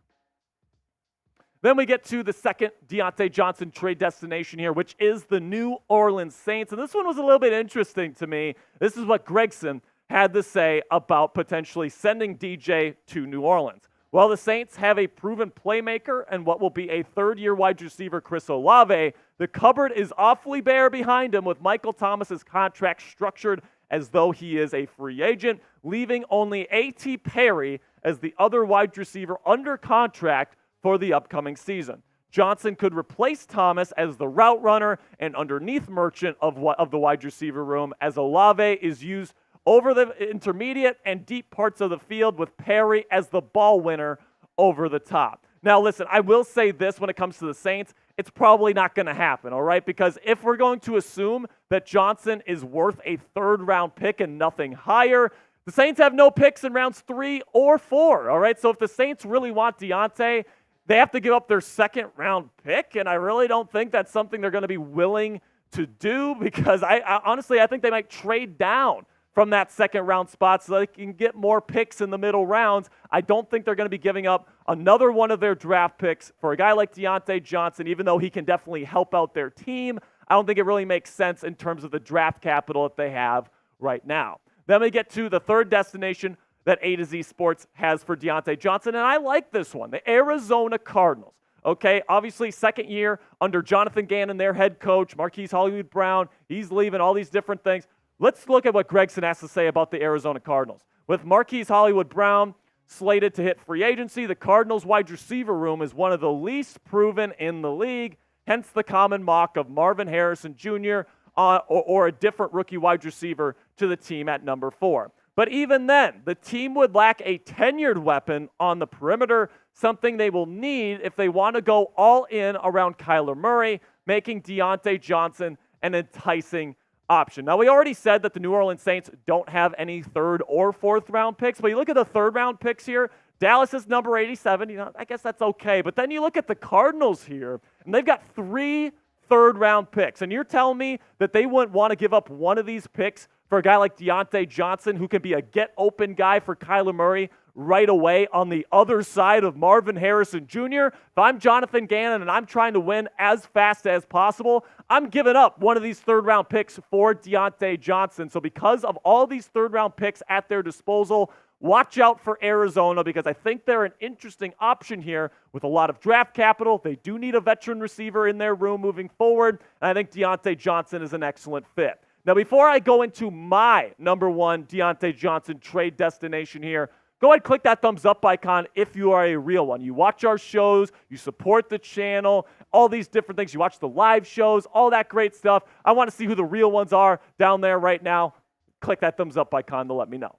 Then we get to the second Deontay Johnson trade destination here, which is the New Orleans Saints. And this one was a little bit interesting to me. This is what Gregson had to say about potentially sending DJ to New Orleans. Well, the Saints have a proven playmaker and what will be a third-year wide receiver, Chris Olave. The cupboard is awfully bare behind him with Michael Thomas's contract structured as though he is a free agent, leaving only A.T. Perry as the other wide receiver under contract for the upcoming season. Johnson could replace Thomas as the route runner and underneath merchant of the wide receiver room as Olave is used over the intermediate and deep parts of the field with Perry as the ball winner over the top. Now, listen, I will say this when it comes to the Saints. It's probably not going to happen, all right? Because if we're going to assume that Johnson is worth a third-round pick and nothing higher, the Saints have no picks in rounds 3 or 4, all right? So if the Saints really want Diontae, they have to give up their second-round pick, and I really don't think that's something they're going to be willing to do because I honestly, I think they might trade down from that second-round spot so they can get more picks in the middle rounds. I don't think they're going to be giving up another one of their draft picks for a guy like Deontay Johnson, even though he can definitely help out their team. I don't think it really makes sense in terms of the draft capital that they have right now. Then we get to the third destination that A to Z Sports has for Deontay Johnson, and I like this one, the Arizona Cardinals. Okay, obviously second year under Jonathan Gannon, their head coach, Marquise Hollywood Brown, he's leaving, all these different things. Let's look at what Gregson has to say about the Arizona Cardinals. With Marquise Hollywood Brown slated to hit free agency, the Cardinals' wide receiver room is one of the least proven in the league, hence the common mock of Marvin Harrison Jr. Or a different rookie wide receiver to the team at number 4. But even then, the team would lack a tenured weapon on the perimeter, something they will need if they want to go all in around Kyler Murray, making Diontae Johnson an enticing option. Now, we already said that the New Orleans Saints don't have any 3rd or 4th round picks, but you look at the 3rd round picks here, Dallas is number 87. I guess that's okay. But then you look at the Cardinals here, and they've got 3 third-round picks. And you're telling me that they wouldn't want to give up one of these picks for a guy like Diontae Johnson, who can be a get-open guy for Kyler Murray right away on the other side of Marvin Harrison Jr.? If I'm Jonathan Gannon and I'm trying to win as fast as possible, I'm giving up one of these third-round picks for Diontae Johnson. So because of all these third-round picks at their disposal, watch out for Arizona, because I think they're an interesting option here with a lot of draft capital. They do need a veteran receiver in their room moving forward, and I think Diontae Johnson is an excellent fit. Now, before I go into my number 1 Diontae Johnson trade destination here, go ahead and click that thumbs up icon if you are a real one. You watch our shows, you support the channel, all these different things. You watch the live shows, all that great stuff. I want to see who the real ones are down there right now. Click that thumbs up icon to let me know.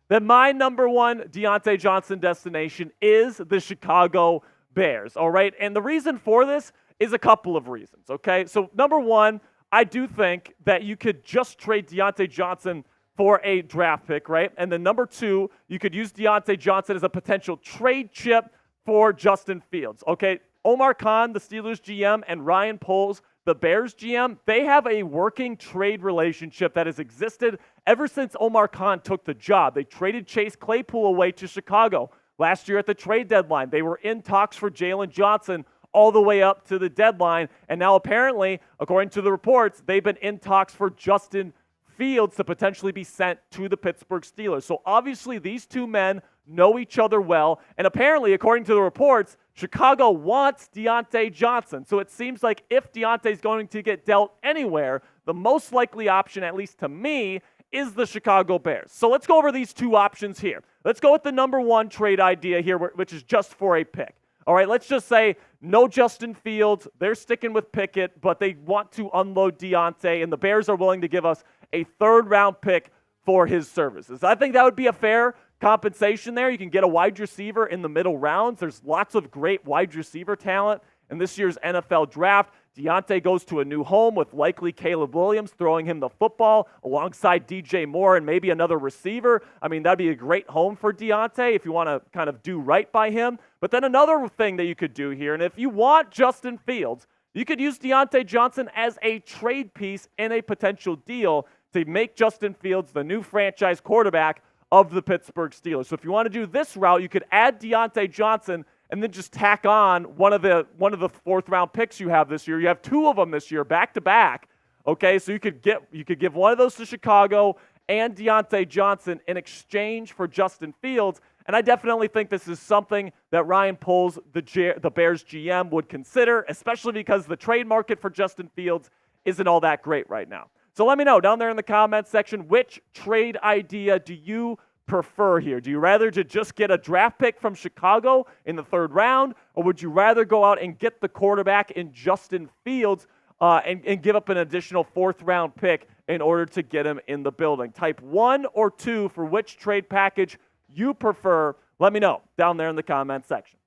Then my number 1 Diontae Johnson destination is the Chicago Bears, all right? And the reason for this is a couple of reasons, okay? So number 1, I do think that you could just trade Diontae Johnson for a draft pick, right? And then number 2, you could use Diontae Johnson as a potential trade chip for Justin Fields, okay? Omar Khan, the Steelers GM, and Ryan Poles, the Bears GM, they have a working trade relationship that has existed ever since Omar Khan took the job. They traded Chase Claypool away to Chicago. Last year at the trade deadline, they were in talks for Jalen Johnson all the way up to the deadline. And now apparently, according to the reports, they've been in talks for Justin Fields to potentially be sent to the Pittsburgh Steelers. So obviously these two men know each other well. And apparently, according to the reports, Chicago wants Diontae Johnson. So it seems like if Deontay's going to get dealt anywhere, the most likely option, at least to me, is the Chicago Bears. So let's go over these 2 options here. Let's go with the number 1 trade idea here, which is just for a pick. All right, let's just say no Justin Fields. They're sticking with Pickett, but they want to unload Diontae, and the Bears are willing to give us a 3rd-round pick for his services. I think that would be a fair compensation there. You can get a wide receiver in the middle rounds. There's lots of great wide receiver talent in this year's NFL draft. Diontae goes to a new home with likely Caleb Williams throwing him the football alongside DJ Moore and maybe another receiver. I mean, that'd be a great home for Diontae if you want to kind of do right by him. But then another thing that you could do here, and if you want Justin Fields, you could use Diontae Johnson as a trade piece in a potential deal to make Justin Fields the new franchise quarterback of the Pittsburgh Steelers. So if you want to do this route, you could add Diontae Johnson and then just tack on one of the 4th-round picks you have this year. You have 2 of them this year, back to back. Okay, so you could give one of those to Chicago and Diontae Johnson in exchange for Justin Fields. And I definitely think this is something that Ryan Poles, the Bears GM, would consider, especially because the trade market for Justin Fields isn't all that great right now. So let me know down there in the comments section, which trade idea do you prefer here? Do you rather to just get a draft pick from Chicago in the 3rd round, or would you rather go out and get the quarterback in Justin Fields and give up an additional 4th-round pick in order to get him in the building? Type 1 or 2 for which trade package you prefer. Let me know down there in the comment section.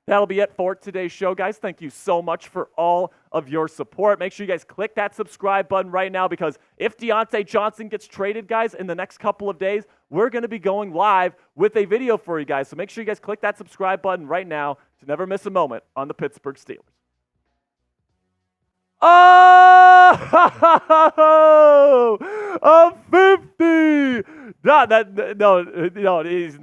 That'll be it for today's show, guys. Thank you so much for all of your support. Make sure you guys click that subscribe button right now, because if Diontae Johnson gets traded, guys, in the next couple of days, we're going to be going live with a video for you guys. So make sure you guys click that subscribe button right now to never miss a moment on the Pittsburgh Steelers. Oh, a 50. No, he's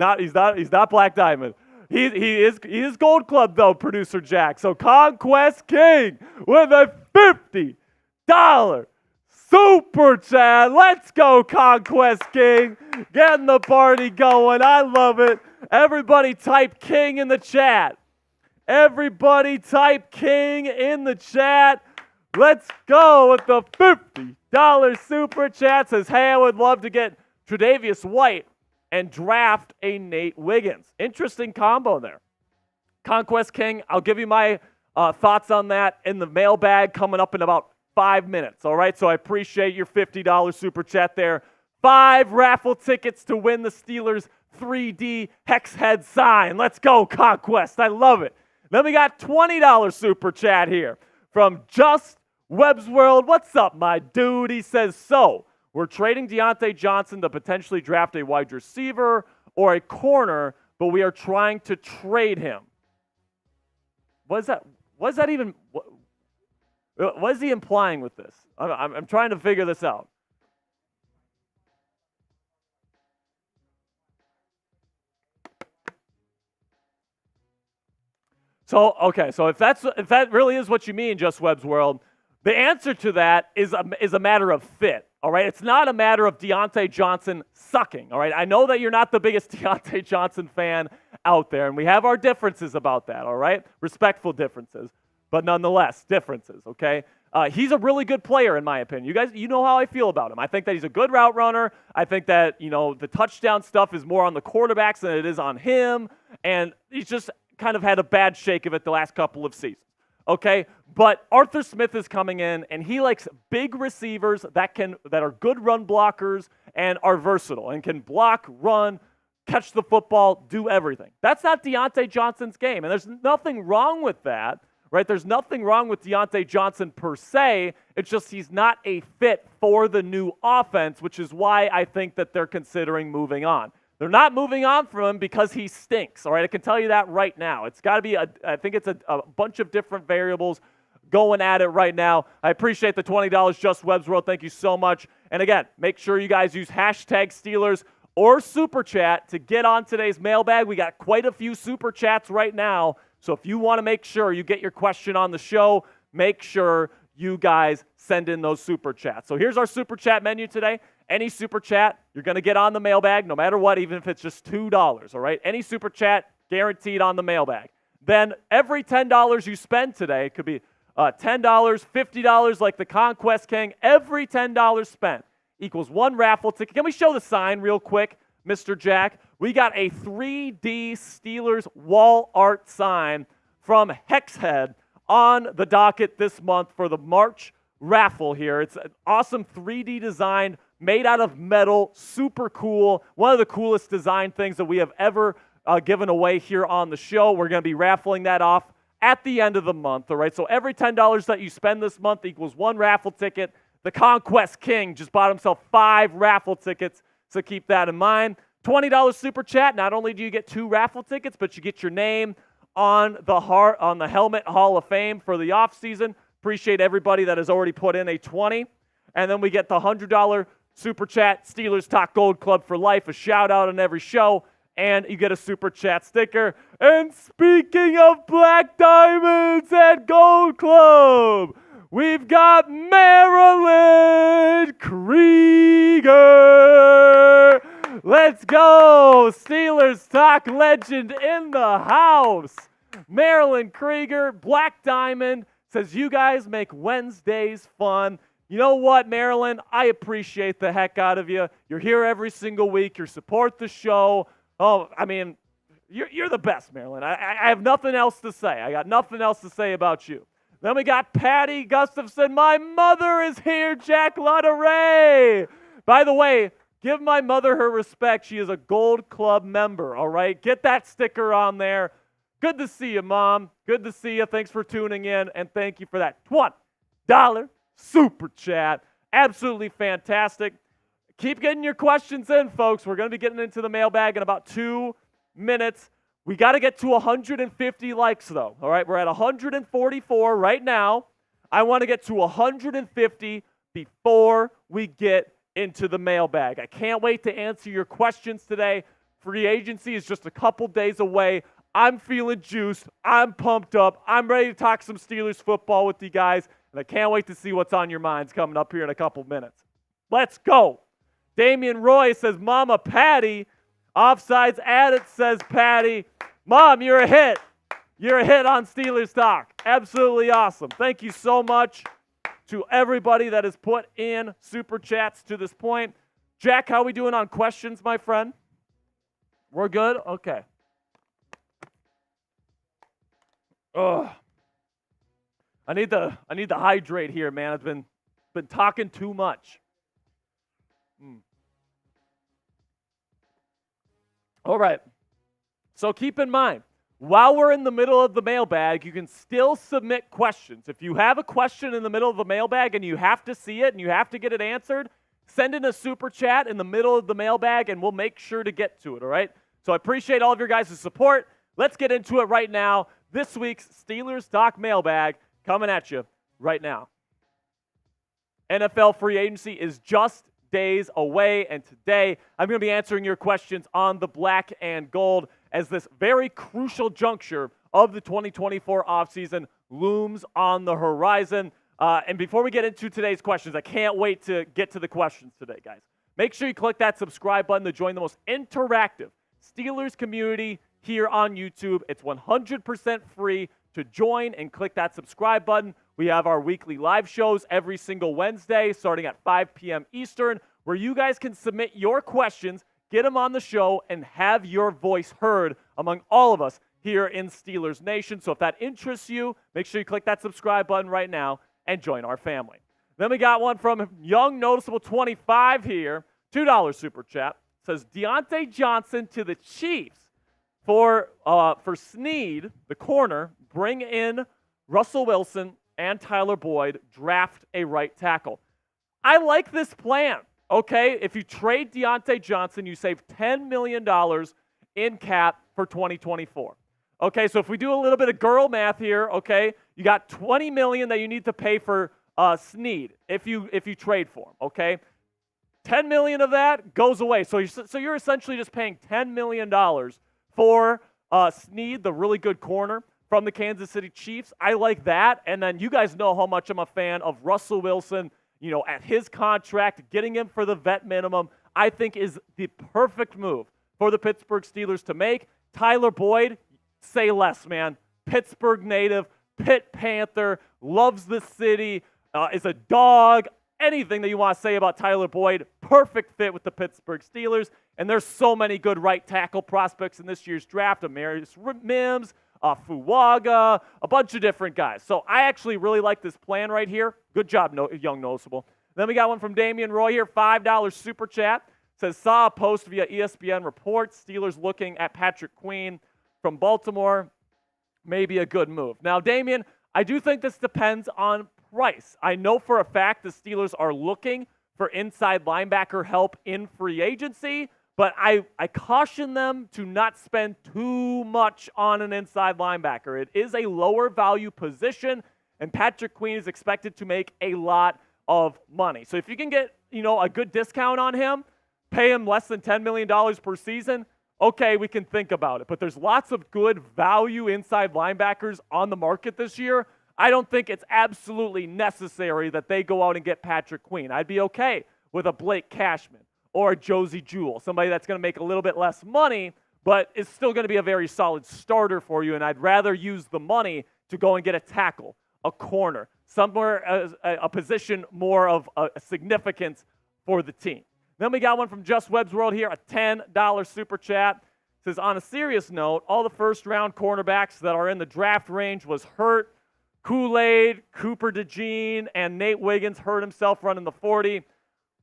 not Black Diamond. He is Gold Club, though, Producer Jack. So Conquest King with a $50 super chat. Let's go, Conquest King. Getting the party going. I love it. Everybody type King in the chat. Everybody type King in the chat. Let's go with the $50 super chat. Says, hey, I would love to get Tre'Davious White and draft a Nate Wiggins. Interesting combo there. Conquest King, I'll give you my thoughts on that in the mailbag coming up in about 5 minutes, all right? So I appreciate your $50 super chat there. 5 raffle tickets to win the Steelers 3D hex head sign. Let's go, Conquest. I love it. Then we got $20 super chat here from Just Webb's World. What's up, my dude? He says, so we're trading Diontae Johnson to potentially draft a wide receiver or a corner, but we are trying to trade him. What is that? What is that even? What is he implying with this? I'm trying to figure this out. So, okay, so if that really is what you mean, Just Webb's World, the answer to that is a matter of fit, all right? It's not a matter of Deontay Johnson sucking, all right? I know that you're not the biggest Deontay Johnson fan out there, and we have our differences about that, all right? Respectful differences, but nonetheless, differences, okay? He's a really good player, in my opinion. You guys, you know how I feel about him. I think that he's a good route runner. I think that, the touchdown stuff is more on the quarterbacks than it is on him, and he's just kind of had a bad shake of it the last couple of seasons, okay? But Arthur Smith is coming in, and he likes big receivers that are good run blockers and are versatile and can block, run, catch the football, do everything. That's not Deontay Johnson's game, and there's nothing wrong with that, right? There's nothing wrong with Deontay Johnson per se. It's just he's not a fit for the new offense, which is why I think that they're considering moving on. They're not moving on from him because he stinks, all right? I can tell you that right now. It's got to be, I think it's a bunch of different variables going at it right now. I appreciate the $20, Just Webb's World. Thank you so much. And again, make sure you guys use hashtag Steelers or Super Chat to get on today's mailbag. We got quite a few Super Chats right now. So if you want to make sure you get your question on the show, make sure you guys send in those Super Chats. So here's our Super Chat menu today. Any Super Chat, you're going to get on the mailbag no matter what, even if it's just $2, all right? Any Super Chat, guaranteed on the mailbag. Then every $10 you spend today, it could be $10, $50 like the Conquest King, every $10 spent equals 1 raffle ticket. Can we show the sign real quick, Mr. Jack? We got a 3D Steelers wall art sign from Hexhead on the docket this month for the March raffle here. It's an awesome 3D design made out of metal, super cool. One of the coolest design things that we have ever given away here on the show. We're going to be raffling that off at the end of the month, all right? So every $10 that you spend this month equals 1 raffle ticket. The Conquest King just bought himself 5 raffle tickets, so keep that in mind. $20 Super Chat, not only do you get 2 raffle tickets, but you get your name on the Helmet Hall of Fame for the offseason. Appreciate everybody that has already put in a 20. And then we get the $100 Super Chat Steelers Talk Gold Club for life, a shout out on every show, and you get a Super Chat sticker. And speaking of Black Diamonds and Gold Club, we've got Marilyn Krieger. Let's go. Steelers Talk legend in the house. Marilyn Krieger, Black Diamond, says you guys make Wednesdays fun. You know what, Marilyn? I appreciate the heck out of you. You're here every single week. You support the show. Oh, I mean, you're the best, Marilyn. I have nothing else to say. I got nothing else to say about you. Then we got Patty Gustafson. My mother is here, Jack Lauteret. By the way, give my mother her respect. She is a Gold Club member, all right? Get that sticker on there. Good to see you, Mom. Good to see you. Thanks for tuning in, and thank you for that $20 Super Chat. Absolutely fantastic. Keep getting your questions in, folks. We're going to be getting into the mailbag in about 2 minutes. We got to get to 150 likes, though. All right, we're at 144 right now. I want to get to 150 before we get into the mailbag. I can't wait to answer your questions today. Free agency is just a couple days away. I'm feeling juiced. I'm pumped up. I'm ready to talk some Steelers football with you guys, and I can't wait to see what's on your minds coming up here in a couple minutes. Let's go. Damian Roy says, Mama Patty. Offsides added, says Patty. Mom, you're a hit. You're a hit on Steelers Talk. Absolutely awesome. Thank you so much to everybody that has put in Super Chats to this point. Jack, how we doing on questions, my friend? We're good? Okay. Ugh. I need to hydrate here, man. I've been talking too much. All right. So keep in mind, while we're in the middle of the mailbag, you can still submit questions. If you have a question in the middle of the mailbag and you have to see it and you have to get it answered, send in a super chat in the middle of the mailbag and we'll make sure to get to it, all right? So I appreciate all of your guys' support. Let's get into it right now. This week's Steelers Talk mailbag coming at you right now. NFL free agency is just days away, and today I'm going to be answering your questions on the black and gold as this very crucial juncture of the 2024 offseason looms on the horizon. And before we get into today's questions, I can't wait to get to the questions today, guys. Make sure you click that subscribe button to join the most interactive Steelers community here on YouTube. It's 100% free to join and click that subscribe button. We have our weekly live shows every single Wednesday starting at 5 p.m. Eastern, where you guys can submit your questions, get them on the show, and have your voice heard among all of us here in Steelers Nation. So if that interests you, make sure you click that subscribe button right now and join our family. Then we got one from Young Noticeable 25 here, $2 super chat. It says Diontae Johnson to the Chiefs for Snead, the corner, bring in Russell Wilson and Tyler Boyd, draft a right tackle. I like this plan, okay? If you trade Diontae Johnson, you save $10 million in cap for 2024. Okay, so if we do a little bit of girl math here, okay, you got $20 million that you need to pay for Snead if you trade for him, okay? $10 million of that goes away. So you're essentially just paying $10 million for Snead, the really good corner from the Kansas City Chiefs. I like that. And then you guys know how much I'm a fan of Russell Wilson, you know, at his contract, getting him for the vet minimum, I think is the perfect move for the Pittsburgh Steelers to make. Tyler Boyd, say less, man. Pittsburgh native, Pitt Panther, loves the city, is a dog. Anything that you want to say about Tyler Boyd, perfect fit with the Pittsburgh Steelers. And there's so many good right tackle prospects in this year's draft. Amarius Mims, Fuaga, a bunch of different guys. So I actually really like this plan right here. Good job, Young Noticeable. Then we got one from Damian Roy here, $5 super chat. Says, saw a post via ESPN reports, Steelers looking at Patrick Queen from Baltimore. Maybe a good move. Now, Damian, I do think this depends on price. I know for a fact the Steelers are looking for inside linebacker help in free agency, but I caution them to not spend too much on an inside linebacker. It is a lower value position, and Patrick Queen is expected to make a lot of money. So if you can get, a good discount on him, pay him less than $10 million per season, okay, we can think about it. But there's lots of good value inside linebackers on the market this year. I don't think it's absolutely necessary that they go out and get Patrick Queen. I'd be okay with a Blake Cashman or a Josie Jewell, somebody that's going to make a little bit less money, but is still going to be a very solid starter for you, and I'd rather use the money to go and get a tackle, a corner, somewhere a position more of a significance for the team. Then we got one from Just Webb's World here, a $10 super chat. It says, on a serious note, all the first-round cornerbacks that are in the draft range was hurt. Kool-Aid, Cooper DeJean, and Nate Wiggins hurt himself running the 40.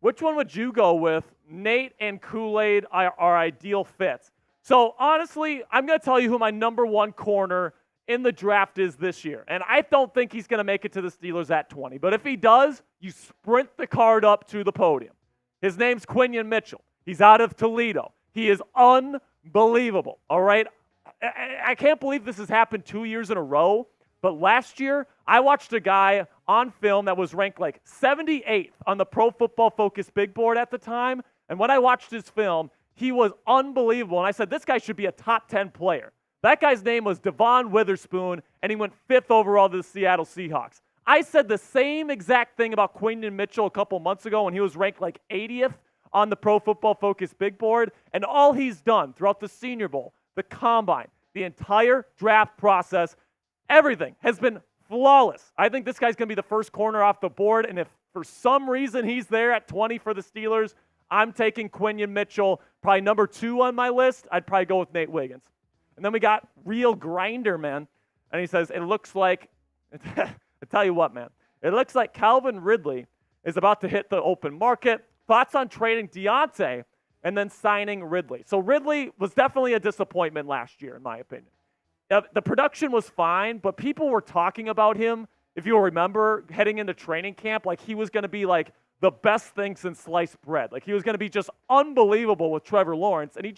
Which one would you go with? Nate and Kool-Aid are ideal fits. So, honestly, I'm going to tell you who my number one corner in the draft is this year. And I don't think he's going to make it to the Steelers at 20. But if he does, you sprint the card up to the podium. His name's Quinion Mitchell. He's out of Toledo. He is unbelievable, all right? I can't believe this has happened 2 years in a row. But last year, I watched a guy on film that was ranked like 78th on the Pro Football Focus big board at the time. And when I watched his film, he was unbelievable. And I said, this guy should be a top 10 player. That guy's name was Devon Witherspoon, and he went 5th overall to the Seattle Seahawks. I said the same exact thing about Quinion Mitchell a couple months ago when he was ranked like 80th on the Pro Football Focus big board. And all he's done throughout the Senior Bowl, the Combine, the entire draft process, everything has been flawless. I think this guy's going to be the first corner off the board, and if for some reason he's there at 20 for the Steelers, I'm taking Quinion Mitchell. Probably number 2 on my list. I'd probably go with Nate Wiggins. And then we got Real Grinder, man. And he says, it looks like, I tell you what, man. It looks like Calvin Ridley is about to hit the open market. Thoughts on trading Diontae and then signing Ridley? So Ridley was definitely a disappointment last year, in my opinion. The production was fine, but people were talking about him, if you'll remember, heading into training camp, like he was going to be like the best thing since sliced bread. Like he was going to be just unbelievable with Trevor Lawrence, and he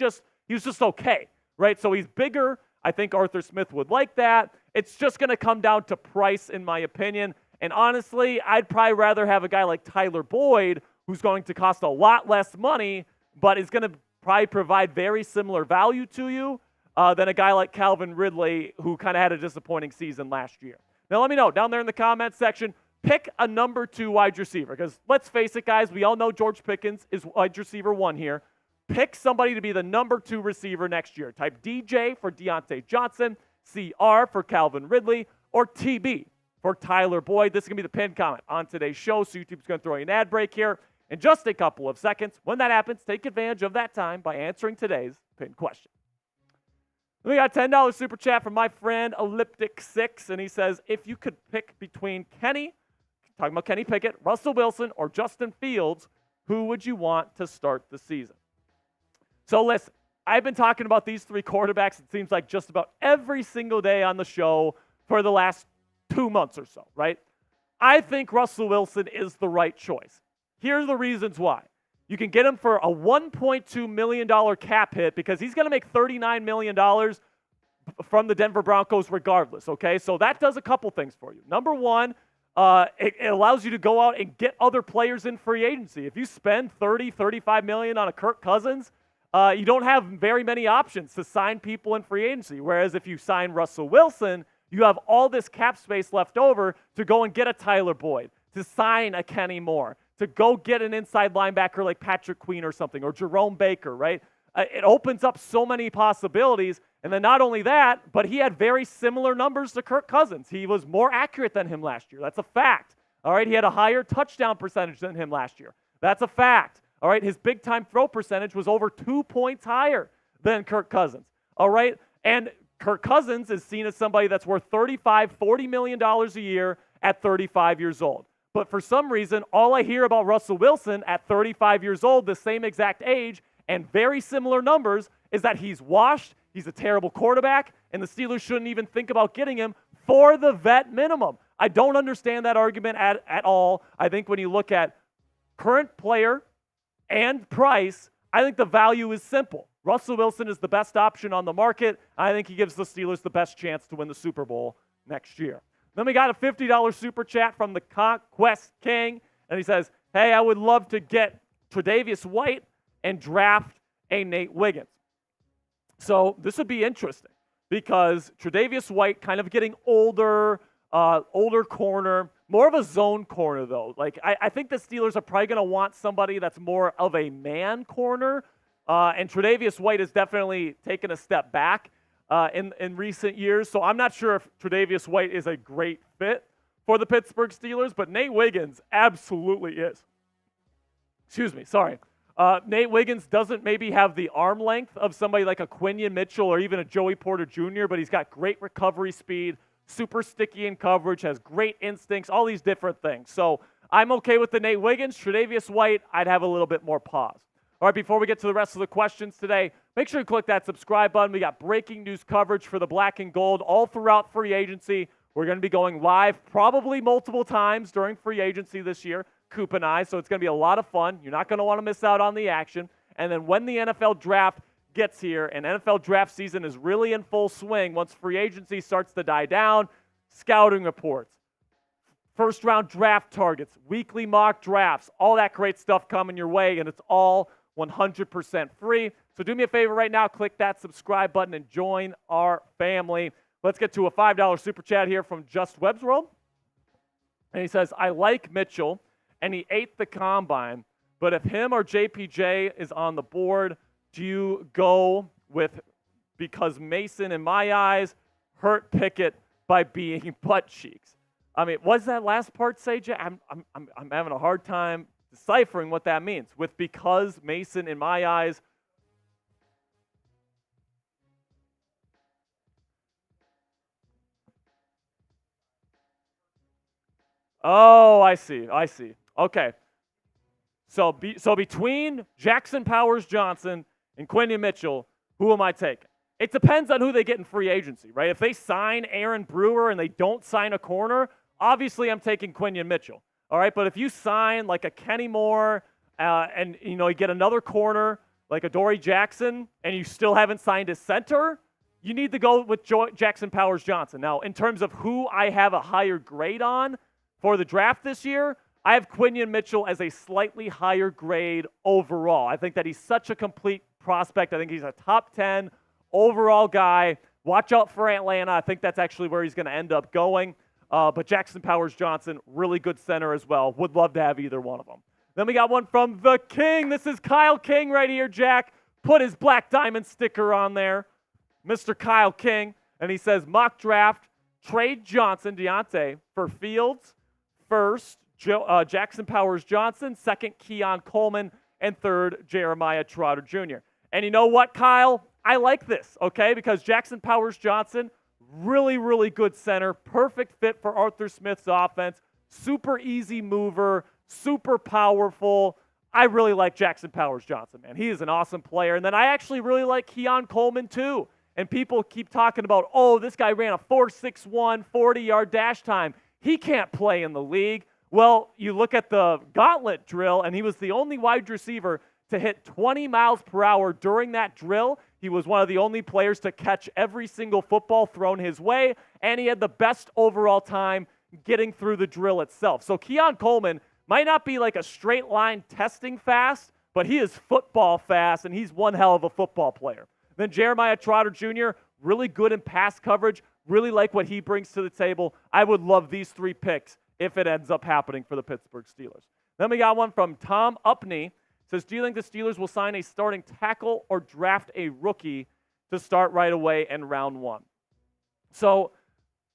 was just okay, right? So he's bigger. I think Arthur Smith would like that. It's just going to come down to price, in my opinion. And honestly, I'd probably rather have a guy like Tyler Boyd, who's going to cost a lot less money, but is going to probably provide very similar value to you than a guy like Calvin Ridley, who kind of had a disappointing season last year. Now, let me know down there in the comments section, pick a number 2 wide receiver, because let's face it, guys, we all know George Pickens is wide receiver 1 here. Pick somebody to be the number 2 receiver next year. Type DJ for Diontae Johnson, CR for Calvin Ridley, or TB for Tyler Boyd. This is going to be the pinned comment on today's show, so YouTube's going to throw you an ad break here in just a couple of seconds. When that happens, take advantage of that time by answering today's pinned question. We got a $10 super chat from my friend Elliptic6, and he says, if you could pick between talking about Kenny Pickett, Russell Wilson, or Justin Fields, who would you want to start the season? So listen, I've been talking about these 3 quarterbacks, it seems like just about every single day on the show for the last 2 months or so, right? I think Russell Wilson is the right choice. Here are the reasons why. You can get him for a $1.2 million cap hit because he's going to make $39 million from the Denver Broncos regardless, okay? So that does a couple things for you. Number one, it allows you to go out and get other players in free agency. If you spend $35 million on a Kirk Cousins, you don't have very many options to sign people in free agency. Whereas if you sign Russell Wilson, you have all this cap space left over to go and get a Tyler Boyd, to sign a Kenny Moore, to go get an inside linebacker like Patrick Queen or something, or Jerome Baker, right? It opens up so many possibilities. And then not only that, but he had very similar numbers to Kirk Cousins. He was more accurate than him last year. That's a fact. All right, he had a higher touchdown percentage than him last year. That's a fact. All right, his big-time throw percentage was over 2 points higher than Kirk Cousins. All right, and Kirk Cousins is seen as somebody that's worth $40 million a year at 35 years old. But for some reason, all I hear about Russell Wilson at 35 years old, the same exact age, and very similar numbers, is that he's washed, he's a terrible quarterback, and the Steelers shouldn't even think about getting him for the vet minimum. I don't understand that argument at all. I think when you look at current player and price, I think the value is simple. Russell Wilson is the best option on the market. I think he gives the Steelers the best chance to win the Super Bowl next year. Then we got a $50 super chat from the Conquest King, and he says, hey, I would love to get Tre'Davious White and draft a Nate Wiggins. So this would be interesting because Tre'Davious White kind of getting older corner, more of a zone corner though. Like I think the Steelers are probably going to want somebody that's more of a man corner, and Tre'Davious White has definitely taken a step back in recent years. So I'm not sure if Tre'Davious White is a great fit for the Pittsburgh Steelers, but Nate Wiggins absolutely is. Nate Wiggins doesn't maybe have the arm length of somebody like a Quinion Mitchell or even a Joey Porter Jr., but he's got great recovery speed, super sticky in coverage, has great instincts, all these different things. So I'm okay with the Nate Wiggins. Tre'Davious White, I'd have a little bit more pause. All right, before we get to the rest of the questions today, make sure you click that subscribe button. We got breaking news coverage for the black and gold all throughout free agency. We're going to be going live probably multiple times during free agency this year, Coop and I, so it's going to be a lot of fun. You're not going to want to miss out on the action. And then when the NFL draft gets here and NFL draft season is really in full swing, once free agency starts to die down, scouting reports, first-round draft targets, weekly mock drafts, all that great stuff coming your way, and it's all 100% free. So do me a favor right now, click that subscribe button and join our family. Let's get to a $5 super chat here from Just Webb's World. And he says, I like Mitchell, and he ate the combine, but if him or JPJ is on the board, do you go with, because Mason, in my eyes, hurt Pickett by being butt cheeks? I mean, what does that last part say, Jay? I'm having a hard time deciphering what that means. With because Mason, in my eyes, oh, I see. Okay. So between Jackson Powers Johnson and Quinion Mitchell, who am I taking? It depends on who they get in free agency, right? If they sign Aaron Brewer and they don't sign a corner, obviously I'm taking Quinion Mitchell. All right, but if you sign like a Kenny Moore and you get another corner like a Dory Jackson and you still haven't signed a center, you need to go with Jackson Powers Johnson. Now, in terms of who I have a higher grade on for the draft this year, I have Quinion Mitchell as a slightly higher grade overall. I think that he's such a complete prospect. I think he's a top 10 overall guy. Watch out for Atlanta. I think that's actually where he's going to end up going. But Jackson Powers Johnson, really good center as well. Would love to have either one of them. Then we got one from the King. This is Kyle King right here, Jack. Put his Black Diamond sticker on there. Mr. Kyle King. And he says, mock draft, trade Johnson, Diontae, for Fields, first, Jackson Powers Johnson, second, Keon Coleman, and third, Jeremiah Trotter Jr. And you know what, Kyle? I like this, okay? Because Jackson Powers Johnson, really, really good center, perfect fit for Arthur Smith's offense, super easy mover, super powerful. I really like Jackson Powers Johnson, man. He is an awesome player. And then I actually really like Keon Coleman, too. And people keep talking about, oh, this guy ran a 4.61 40-yard dash time. He can't play in the league. Well, you look at the gauntlet drill, and he was the only wide receiver to hit 20 miles per hour during that drill. He was one of the only players to catch every single football thrown his way, and he had the best overall time getting through the drill itself. So Keon Coleman might not be like a straight line testing fast, but he is football fast, and he's one hell of a football player. Then Jeremiah Trotter Jr., really good in pass coverage, really like what he brings to the table. I would love these three picks if it ends up happening for the Pittsburgh Steelers. Then we got one from Tom Upney. Says, do you think the Steelers will sign a starting tackle or draft a rookie to start right away in round one? So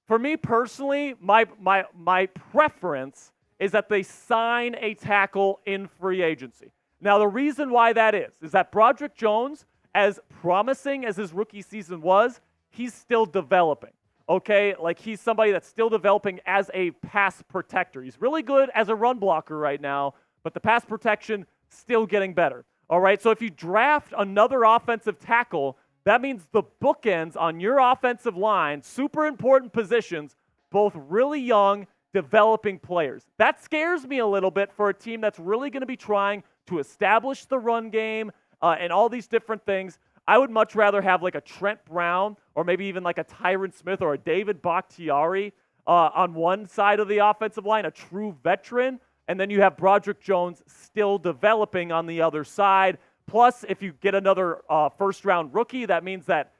for me personally, my preference is that they sign a tackle in free agency. Now, the reason why that is that Broderick Jones, as promising as his rookie season was, he's still developing. Okay, like he's somebody that's still developing as a pass protector. He's really good as a run blocker right now, but the pass protection still getting better. All right, so if you draft another offensive tackle, that means the bookends on your offensive line, super important positions, both really young, developing players. That scares me a little bit for a team that's really going to be trying to establish the run game and all these different things. I would much rather have like a Trent Brown or maybe even like a Tyron Smith or a David Bakhtiari on one side of the offensive line, a true veteran, and then you have Broderick Jones still developing on the other side. Plus, if you get another first-round rookie, that means that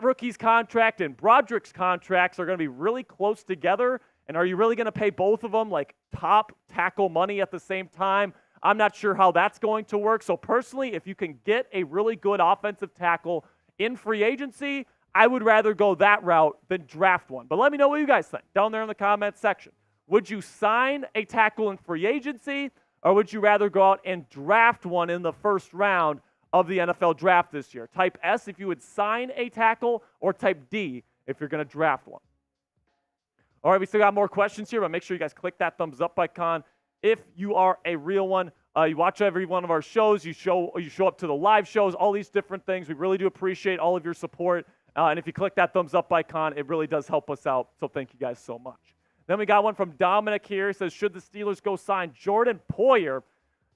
rookie's contract and Broderick's contracts are going to be really close together. And are you really going to pay both of them like top tackle money at the same time? I'm not sure how that's going to work. So personally, if you can get a really good offensive tackle in free agency, I would rather go that route than draft one. But let me know what you guys think down there in the comments section. Would you sign a tackle in free agency, or would you rather go out and draft one in the first round of the NFL draft this year? Type S if you would sign a tackle, or type D if you're going to draft one. All right, we still got more questions here, but make sure you guys click that thumbs up icon. If you are a real one, you watch every one of our shows, you show up to the live shows, all these different things. We really do appreciate all of your support. And if you click that thumbs up icon, it really does help us out. So thank you guys so much. Then we got one from Dominic here. He says, should the Steelers go sign Jordan Poyer?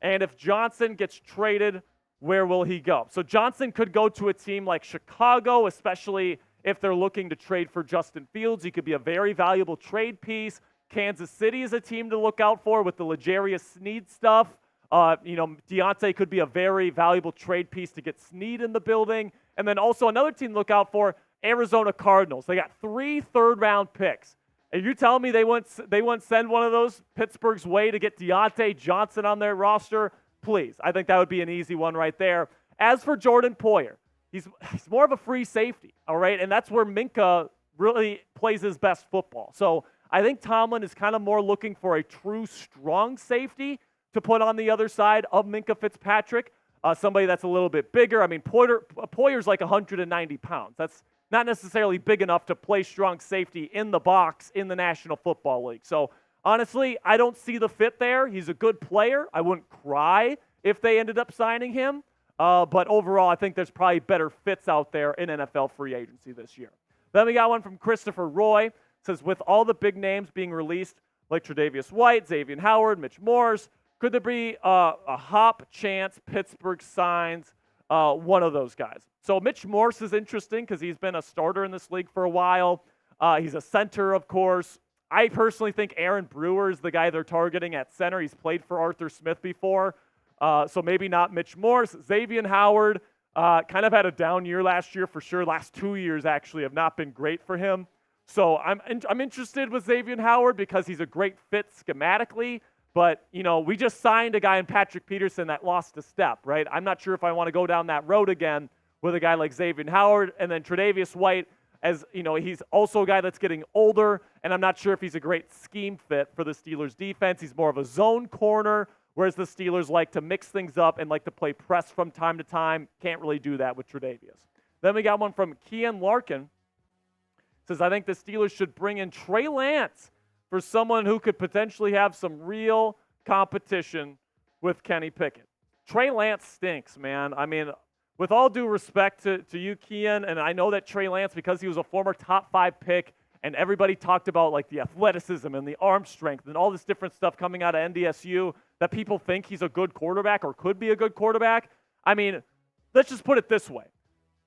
And if Johnson gets traded, where will he go? So Johnson could go to a team like Chicago, especially if they're looking to trade for Justin Fields. He could be a very valuable trade piece. Kansas City is a team to look out for with the L'Jarius Sneed stuff. Diontae could be a very valuable trade piece to get Sneed in the building. And then also another team to look out for, Arizona Cardinals. They got 3 third-round picks. Are you telling me they wouldn't send one of those Pittsburgh's way to get Diontae Johnson on their roster? Please. I think that would be an easy one right there. As for Jordan Poyer, he's more of a free safety, all right? And that's where Minka really plays his best football. So I think Tomlin is kind of more looking for a true strong safety. to put on the other side of Minkah Fitzpatrick. Somebody that's a little bit bigger. I mean, Poyer's like 190 pounds. That's not necessarily big enough to play strong safety in the box in the National Football League. So, honestly, I don't see the fit there. He's a good player. I wouldn't cry if they ended up signing him. But overall, I think there's probably better fits out there in NFL free agency this year. Then we got one from Christopher Roy. It says, with all the big names being released, like Tre'Davious White, Xavier Howard, Mitch Morse, could there be a hop chance Pittsburgh signs one of those guys? So Mitch Morse is interesting because he's been a starter in this league for a while. He's a center, of course. I personally think Aaron Brewer is the guy they're targeting at center. He's played for Arthur Smith before, so maybe not Mitch Morse. Xavier Howard kind of had a down year last year for sure. Last 2 years actually have not been great for him. So I'm interested with Xavier Howard because he's a great fit schematically. But, we just signed a guy in Patrick Peterson that lost a step, right? I'm not sure if I want to go down that road again with a guy like Xavier Howard. And then Tre'Davious White, as he's also a guy that's getting older, and I'm not sure if he's a great scheme fit for the Steelers defense. He's more of a zone corner, whereas the Steelers like to mix things up and like to play press from time to time. Can't really do that with Tre'Davious. Then we got one from Kian Larkin. Says, I think the Steelers should bring in Trey Lance for someone who could potentially have some real competition with Kenny Pickett. Trey Lance stinks, man. I mean, with all due respect to you, Kian, and I know that Trey Lance, because he was a former top 5 pick, and everybody talked about like the athleticism and the arm strength and all this different stuff coming out of NDSU, that people think he's a good quarterback or could be a good quarterback. I mean, let's just put it this way.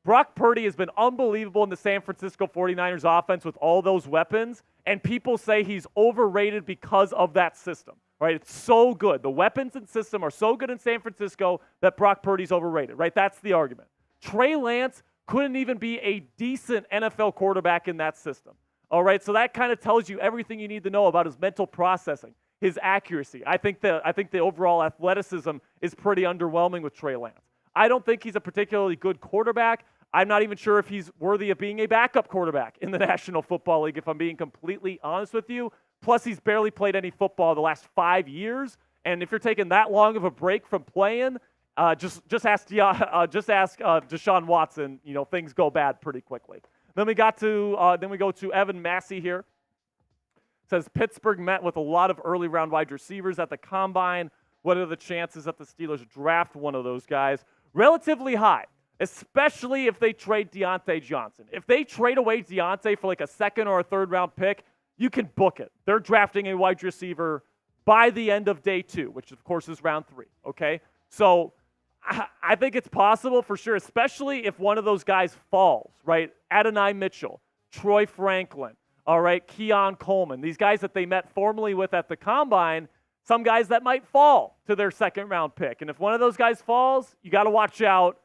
Brock Purdy has been unbelievable in the San Francisco 49ers offense with all those weapons, and people say he's overrated because of that system, right? It's so good. The weapons and system are so good in San Francisco that Brock Purdy's overrated, right? That's the argument. Trey Lance couldn't even be a decent NFL quarterback in that system, all right? So that kind of tells you everything you need to know about his mental processing, his accuracy. I think the overall athleticism is pretty underwhelming with Trey Lance. I don't think he's a particularly good quarterback. I'm not even sure if he's worthy of being a backup quarterback in the National Football League, if I'm being completely honest with you. Plus, he's barely played any football the last 5 years. And if you're taking that long of a break from playing, just ask Deshaun Watson. Things go bad pretty quickly. Then we go to Evan Massey here. Says Pittsburgh met with a lot of early round wide receivers at the combine. What are the chances that the Steelers draft one of those guys? Relatively high, especially if they trade Diontae Johnson. If they trade away Diontae for like a second or a third round pick, you can book it. They're drafting a wide receiver by the end of day 2, which of course is round 3, okay? So I think it's possible for sure, especially if one of those guys falls, right? Adonai Mitchell, Troy Franklin, all right, Keon Coleman, these guys that they met formally with at the combine, some guys that might fall to their second round pick. And if one of those guys falls, you got to watch out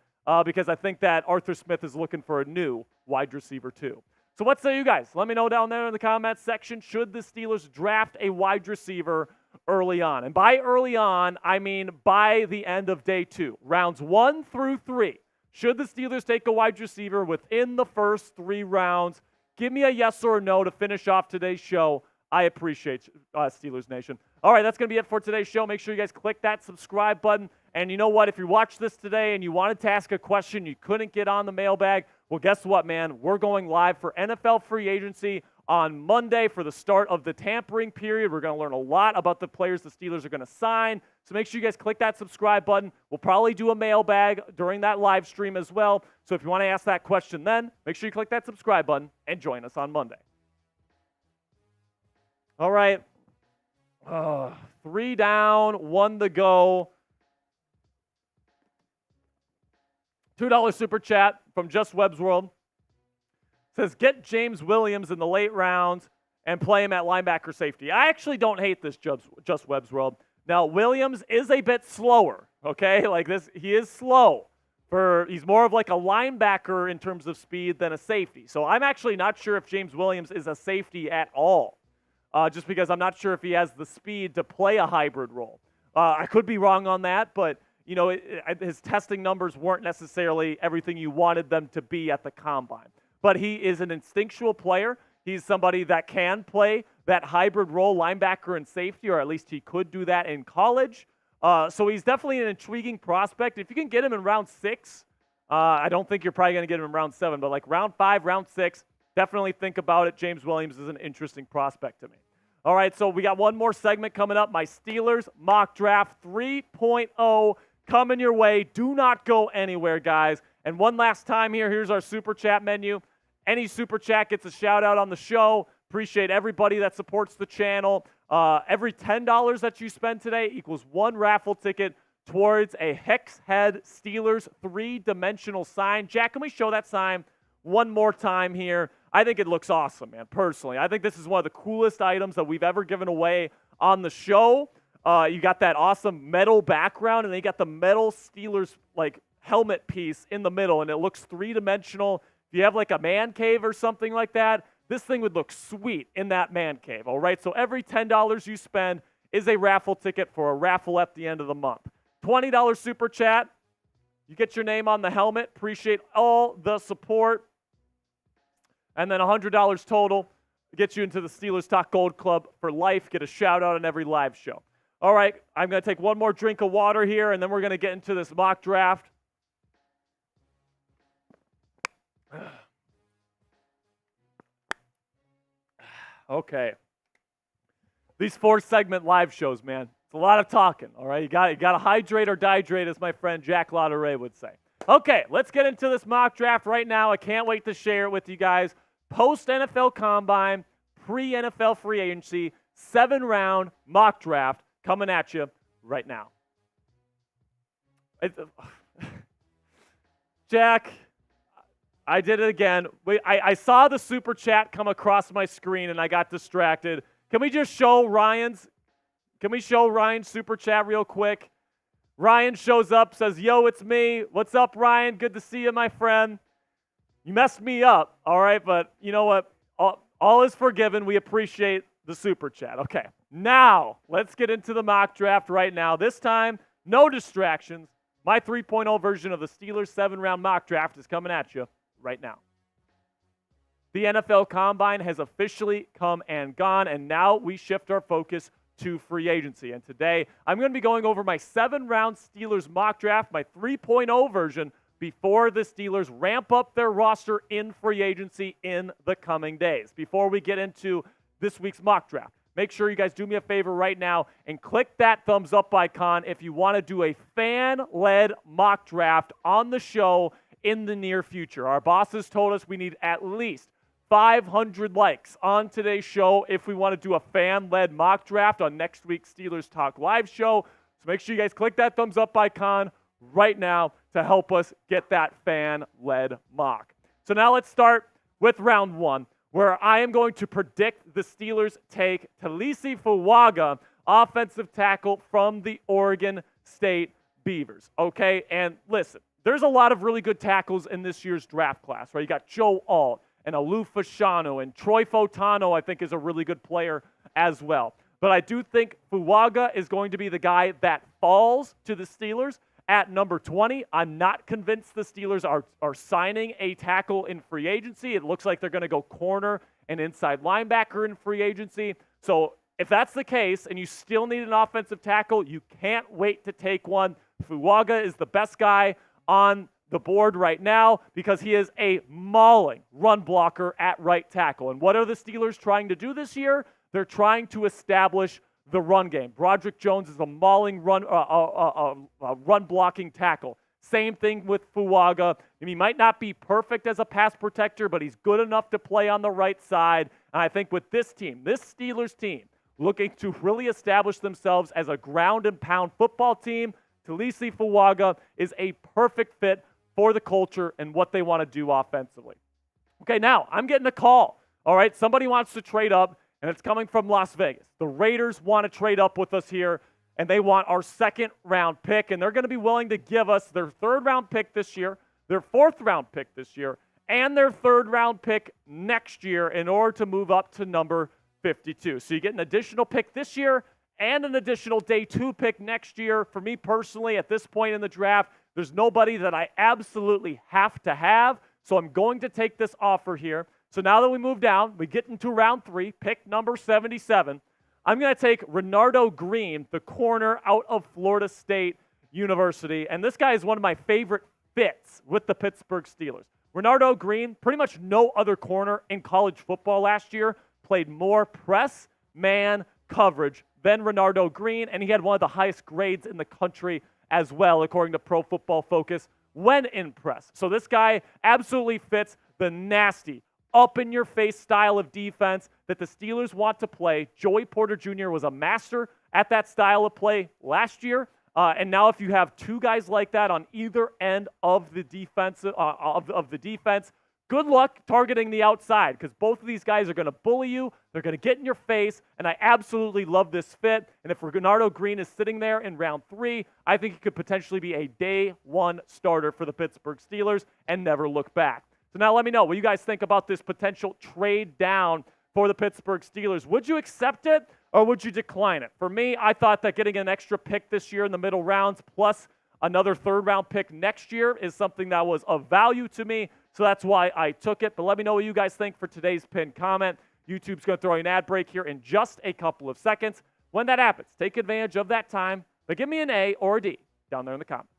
because I think that Arthur Smith is looking for a new wide receiver too. So what say you guys? Let me know down there in the comments section. Should the Steelers draft a wide receiver early on? And by early on, I mean by the end of day 2, rounds 1 through 3. Should the Steelers take a wide receiver within the first 3 rounds? Give me a yes or a no to finish off today's show. I appreciate Steelers Nation. All right, that's going to be it for today's show. Make sure you guys click that subscribe button. And you know what? If you watched this today and you wanted to ask a question, you couldn't get on the mailbag, well, guess what, man? We're going live for NFL free agency on Monday for the start of the tampering period. We're going to learn a lot about the players the Steelers are going to sign. So make sure you guys click that subscribe button. We'll probably do a mailbag during that live stream as well. So if you want to ask that question then, make sure you click that subscribe button and join us on Monday. All right. 3 down, 1 to go. $2 super chat from Just Webb's World. Says, get James Williams in the late rounds and play him at linebacker safety. I actually don't hate this Just Webb's World. Now, Williams is a bit slower, okay? Like this, he is slow. He's more of like a linebacker in terms of speed than a safety. So I'm actually not sure if James Williams is a safety at all. Just because I'm not sure if he has the speed to play a hybrid role. I could be wrong on that, but his testing numbers weren't necessarily everything you wanted them to be at the combine. But he is an instinctual player. He's somebody that can play that hybrid role, linebacker and safety, or at least he could do that in college. So he's definitely an intriguing prospect. If you can get him in round 6, I don't think you're probably going to get him in round 7, but like round 5, round 6, definitely think about it. James Williams is an interesting prospect to me. All right, so we got one more segment coming up. My Steelers mock draft 3.0 coming your way. Do not go anywhere, guys. And one last time here, here's our Super Chat menu. Any Super Chat gets a shout-out on the show. Appreciate everybody that supports the channel. Every $10 that you spend today equals one raffle ticket towards a Hex Head Steelers 3-dimensional sign. Jack, can we show that sign one more time here? I think it looks awesome, man, personally. I think this is one of the coolest items that we've ever given away on the show. You got that awesome metal background, and then you got the metal Steelers like helmet piece in the middle, and it looks 3-dimensional. If you have like a man cave or something like that, this thing would look sweet in that man cave, all right? So every $10 you spend is a raffle ticket for a raffle at the end of the month. $20 Super Chat, you get your name on the helmet. Appreciate all the support. And then $100 total gets you into the Steelers Talk Gold Club for life. Get a shout-out on every live show. All right, I'm going to take one more drink of water here, and then we're going to get into this mock draft. Okay. These 4-segment live shows, man, it's a lot of talking, all right? You got to hydrate or dihydrate, as my friend Jack Lauteret would say. Okay, let's get into this mock draft right now. I can't wait to share it with you guys. Post-NFL Combine, pre-NFL free agency, 7-round mock draft coming at you right now. Jack, I did it again. I saw the Super Chat come across my screen, and I got distracted. Can we just show Ryan's Super Chat real quick? Ryan shows up, says, yo, it's me. What's up, Ryan? Good to see you, my friend. You messed me up, all right? But you know what? All is forgiven. We appreciate the Super Chat. Okay, now let's get into the mock draft right now. This time, no distractions. My 3.0 version of the Steelers 7-round mock draft is coming at you right now. The NFL Combine has officially come and gone, and now we shift our focus to free agency. And today, I'm going to be going over my 7-round Steelers mock draft, my 3.0 version, before the Steelers ramp up their roster in free agency in the coming days. Before we get into this week's mock draft, make sure you guys do me a favor right now and click that thumbs up icon if you want to do a fan-led mock draft on the show in the near future. Our bosses told us we need at least 500 likes on today's show if we want to do a fan-led mock draft on next week's Steelers Talk Live show. So make sure you guys click that thumbs up icon right now to help us get that fan-led mock. So now let's start with round 1, where I am going to predict the Steelers take Talisi Fuaga, offensive tackle from the Oregon State Beavers. Okay, and listen, there's a lot of really good tackles in this year's draft class, right? You got Joe Alt and Alou Fashanu, and Troy Fotano, I think, is a really good player as well. But I do think Fuaga is going to be the guy that falls to the Steelers at number 20. I'm not convinced the Steelers are signing a tackle in free agency. It looks like they're going to go corner and inside linebacker in free agency. So if that's the case and you still need an offensive tackle, you can't wait to take one. Fuaga is the best guy on the board right now because he is a mauling run blocker at right tackle. And what are the Steelers trying to do this year? They're trying to establish the run game. Broderick Jones is a mauling run blocking tackle. Same thing with Fuaga. He might not be perfect as a pass protector, but he's good enough to play on the right side. And I think with this team, this Steelers team, looking to really establish themselves as a ground and pound football team, Talisi Fuaga is a perfect fit for the culture and what they want to do offensively. Okay, now I'm getting a call. All right, somebody wants to trade up, and it's coming from Las Vegas. The Raiders want to trade up with us here, and they want our 2nd-round pick, and they're going to be willing to give us their 3rd-round pick this year, their 4th-round pick this year, and their 3rd-round pick next year in order to move up to number 52. So you get an additional pick this year and an additional day 2 pick next year. For me personally, at this point in the draft, there's nobody that I absolutely have to have, so I'm going to take this offer here. So now that we move down, we get into round 3, pick number 77. I'm going to take Renardo Green, the corner out of Florida State University. And this guy is one of my favorite fits with the Pittsburgh Steelers. Renardo Green, pretty much no other corner in college football last year, played more press, man, coverage than Renardo Green, and he had one of the highest grades in the country as well, according to Pro Football Focus, when in press. So this guy absolutely fits the nasty, up-in-your-face style of defense that the Steelers want to play. Joey Porter Jr. was a master at that style of play last year. And now if you have two guys like that on either end of the defense, good luck targeting the outside because both of these guys are going to bully you. They're going to get in your face, and I absolutely love this fit. And if Renardo Green is sitting there in round 3, I think he could potentially be a day 1 starter for the Pittsburgh Steelers and never look back. So now let me know what you guys think about this potential trade down for the Pittsburgh Steelers. Would you accept it or would you decline it? For me, I thought that getting an extra pick this year in the middle rounds plus another third-round pick next year is something that was of value to me, so that's why I took it. But let me know what you guys think for today's pinned comment. YouTube's going to throw you an ad break here in just a couple of seconds. When that happens, take advantage of that time, but give me an A or a D down there in the comments.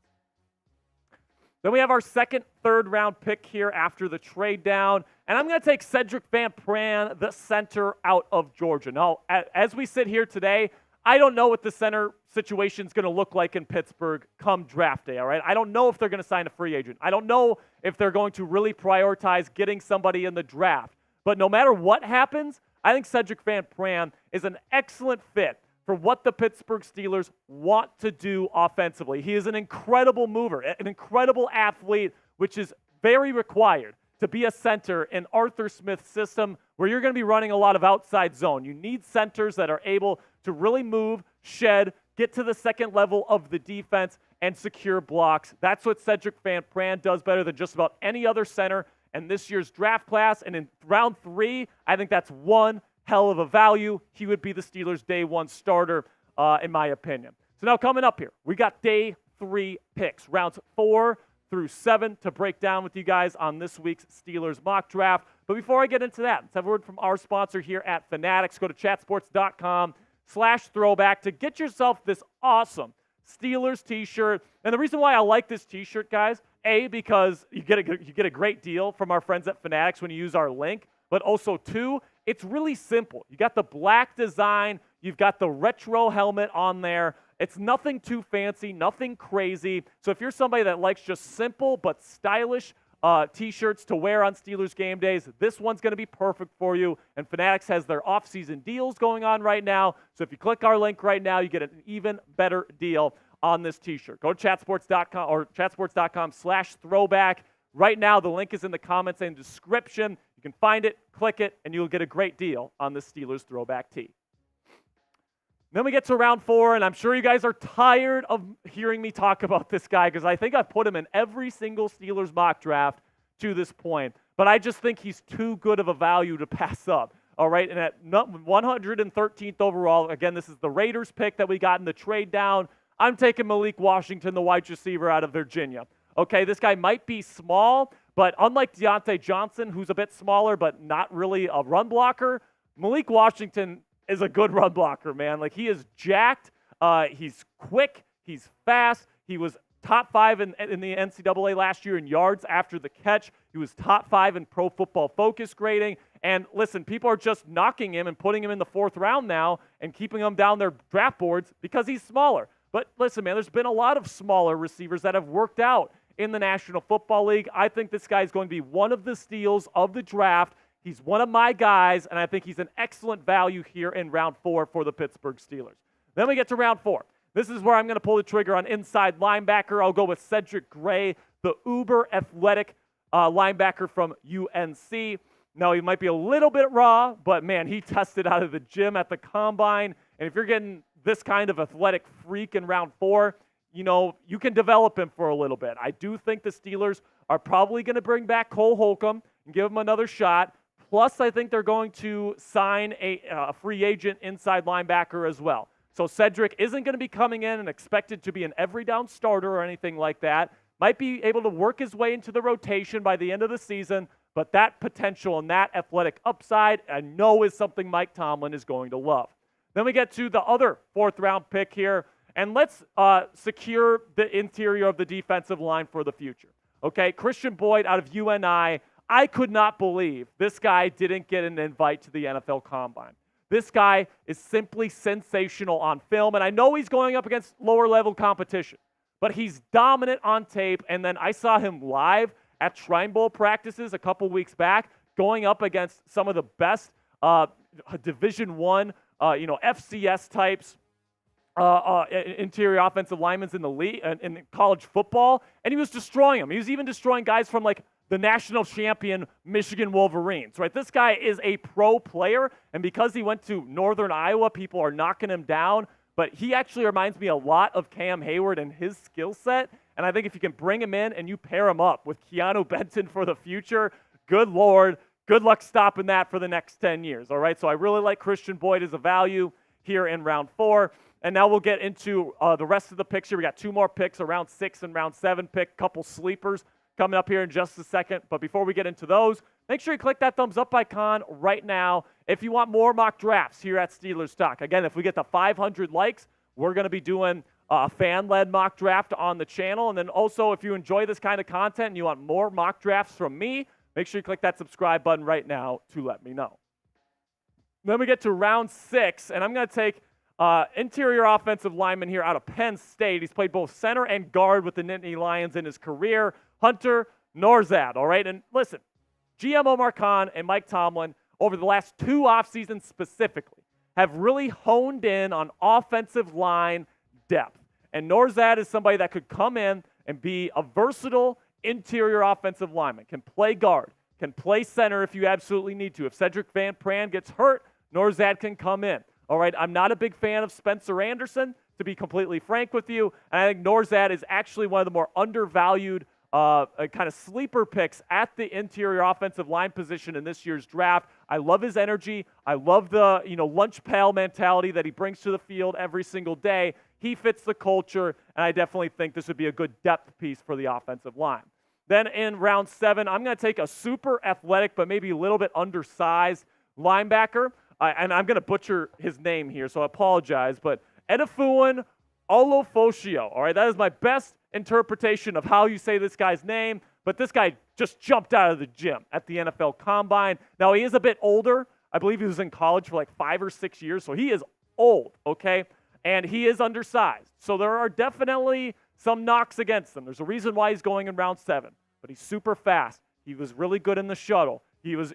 Then we have our second third-round pick here after the trade down, and I'm going to take Cedric Van Pran, the center out of Georgia. Now, as we sit here today, I don't know what the center situation is going to look like in Pittsburgh come draft day, all right? I don't know if they're going to sign a free agent. I don't know if they're going to really prioritize getting somebody in the draft. But no matter what happens, I think Cedric Van Pran is an excellent fit for what the Pittsburgh Steelers want to do offensively. He is an incredible mover, an incredible athlete, which is very required to be a center in Arthur Smith's system where you're going to be running a lot of outside zone. You need centers that are able to really move, shed, get to the second level of the defense, and secure blocks. That's what Cedric Van Pran does better than just about any other center in this year's draft class. And in round 3, I think that's one hell of a value. He would be the Steelers' day 1 starter, in my opinion. So now coming up here, we got day 3 picks, rounds 4 through 7 to break down with you guys on this week's Steelers mock draft. But before I get into that, let's have a word from our sponsor here at Fanatics. Go to chatsports.com/throwback to get yourself this awesome Steelers t-shirt. And the reason why I like this t-shirt, guys, A, because you get a great deal from our friends at Fanatics when you use our link, but also 2, it's really simple. You got the black design, you've got the retro helmet on there. It's nothing too fancy, nothing crazy. So if you're somebody that likes just simple but stylish t-shirts to wear on Steelers game days, this one's going to be perfect for you. And Fanatics has their off-season deals going on right now. So if you click our link right now, you get an even better deal on this t-shirt. Go to chatsports.com or chatsports.com/throwback. Right now, the link is in the comments and description. You can find it, click it, and you'll get a great deal on the Steelers throwback tee. Then we get to round 4, and I'm sure you guys are tired of hearing me talk about this guy because I think I've put him in every single Steelers mock draft to this point. But I just think he's too good of a value to pass up. All right, and at 113th overall, again, this is the Raiders pick that we got in the trade down. I'm taking Malik Washington, the wide receiver out of Virginia. Okay, this guy might be small, but unlike Diontae Johnson, who's a bit smaller but not really a run blocker, Malik Washington is a good run blocker, man. Like, he is jacked. He's quick. He's fast. He was top 5 in the NCAA last year in yards after the catch. He was top 5 in Pro Football Focus grading. And listen, people are just knocking him and putting him in the 4th round now and keeping him down their draft boards because he's smaller. But listen, man, there's been a lot of smaller receivers that have worked out in the National Football League. I think this guy is going to be one of the steals of the draft. He's one of my guys, and I think he's an excellent value here in round 4 for the Pittsburgh Steelers. Then we get to round 4. This is where I'm going to pull the trigger on inside linebacker. I'll go with Cedric Gray, the uber athletic linebacker from UNC. Now, he might be a little bit raw, but, man, he tested out of the gym at the combine. And if you're getting this kind of athletic freak in round 4, you know, you can develop him for a little bit. I do think the Steelers are probably going to bring back Cole Holcomb and give him another shot. Plus, I think they're going to sign a free agent inside linebacker as well. So Cedric isn't going to be coming in and expected to be an every down starter or anything like that. Might be able to work his way into the rotation by the end of the season, but that potential and that athletic upside I know is something Mike Tomlin is going to love. Then we get to the other 4th-round pick here, and let's secure the interior of the defensive line for the future. Okay, Christian Boyd out of UNI. I could not believe this guy didn't get an invite to the NFL Combine. This guy is simply sensational on film, and I know he's going up against lower-level competition, but he's dominant on tape, and then I saw him live at Shrine Bowl practices a couple weeks back, going up against some of the best Division I, FCS types, interior offensive linemen in the league, in college football, and he was destroying them. He was even destroying guys from like the national champion Michigan Wolverines, right? This guy is a pro player, and because he went to Northern Iowa, people are knocking him down, but he actually reminds me a lot of Cam Hayward and his skill set, and I think if you can bring him in and you pair him up with Keanu Benton for the future, good Lord, good luck stopping that for the next 10 years, all right? So I really like Christian Boyd as a value here in round 4. And now we'll get into the rest of the picture. We got 2 more picks, a round 6 and round 7 pick, couple sleepers coming up here in just a second. But before we get into those, make sure you click that thumbs up icon right now if you want more mock drafts here at Steelers Talk. Again, if we get to 500 likes, we're going to be doing a fan-led mock draft on the channel. And then also, if you enjoy this kind of content and you want more mock drafts from me, make sure you click that subscribe button right now to let me know. Then we get to round 6, and I'm going to take interior offensive lineman here out of Penn State. He's played both center and guard with the Nittany Lions in his career. Hunter Norzad, all right? And listen, GM Omar Khan and Mike Tomlin, over the last 2 off seasons specifically, have really honed in on offensive line depth. And Norzad is somebody that could come in and be a versatile interior offensive lineman, can play guard, can play center if you absolutely need to. If Cedric Van Pran gets hurt, Norzad can come in. All right, I'm not a big fan of Spencer Anderson, to be completely frank with you, and I think Norzad is actually one of the more undervalued kind of sleeper picks at the interior offensive line position in this year's draft. I love his energy. I love the lunch pail mentality that he brings to the field every single day. He fits the culture, and I definitely think this would be a good depth piece for the offensive line. Then in round 7, I'm going to take a super athletic but maybe a little bit undersized linebacker. And I'm going to butcher his name here, so I apologize, but Edefuan Olofoshio, all right? That is my best interpretation of how you say this guy's name, but this guy just jumped out of the gym at the NFL Combine. Now, he is a bit older. I believe he was in college for like 5 or 6 years, so he is old, okay? And he is undersized. So there are definitely some knocks against him. There's a reason why he's going in round 7, but he's super fast. He was really good in the shuttle. He's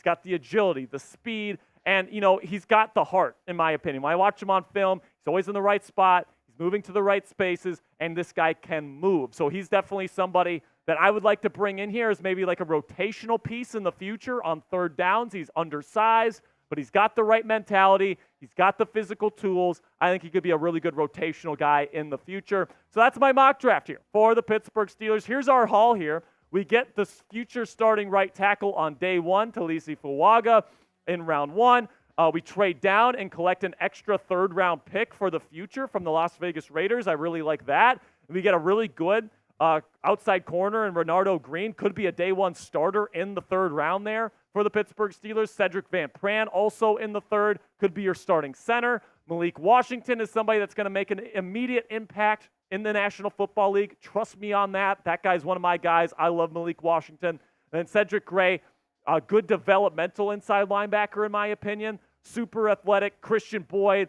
got the agility, the speed, and, he's got the heart, in my opinion. When I watch him on film, he's always in the right spot. He's moving to the right spaces, and this guy can move. So he's definitely somebody that I would like to bring in here as maybe like a rotational piece in the future on 3rd downs. He's undersized, but he's got the right mentality. He's got the physical tools. I think he could be a really good rotational guy in the future. So that's my mock draft here for the Pittsburgh Steelers. Here's our haul here. We get the future starting right tackle on day 1, Talisi Fuaga, in round 1. We trade down and collect an extra 3rd-round pick for the future from the Las Vegas Raiders. I really like that. We get a really good outside corner, and Renardo Green could be a day 1 starter in the 3rd round there for the Pittsburgh Steelers. Cedric Van Pran also in the 3rd, could be your starting center. Malik Washington is somebody that's going to make an immediate impact in the National Football League. Trust me on that. That guy's one of my guys. I love Malik Washington. And then Cedric Gray, a good developmental inside linebacker, in my opinion. Super athletic. Christian Boyd,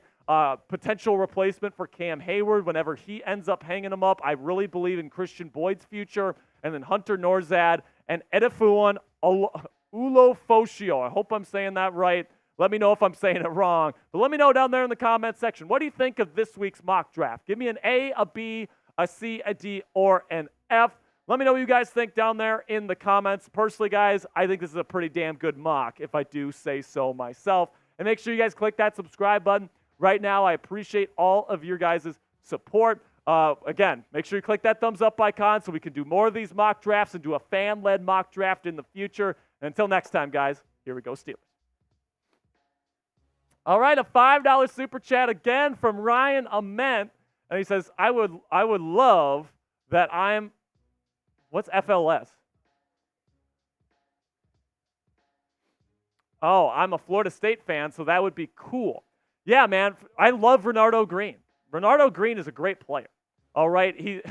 potential replacement for Cam Hayward whenever he ends up hanging him up. I really believe in Christian Boyd's future. And then Hunter Norzad and Edefuan Ulofoshio. I hope I'm saying that right. Let me know if I'm saying it wrong. But let me know down there in the comment section. What do you think of this week's mock draft? Give me an A, a B, a C, a D, or an F. Let me know what you guys think down there in the comments. Personally, guys, I think this is a pretty damn good mock, if I do say so myself. And make sure you guys click that subscribe button right now. I appreciate all of your guys' support. Again, make sure you click that thumbs up icon so we can do more of these mock drafts and do a fan-led mock draft in the future. And until next time, guys, here we go, Steelers. All right, a $5 super chat again from Ryan Ament. And he says, I would love that I'm, what's FLS? Oh, I'm a Florida State fan, so that would be cool. Yeah, man, I love Renardo Green. Renardo Green is a great player. All right,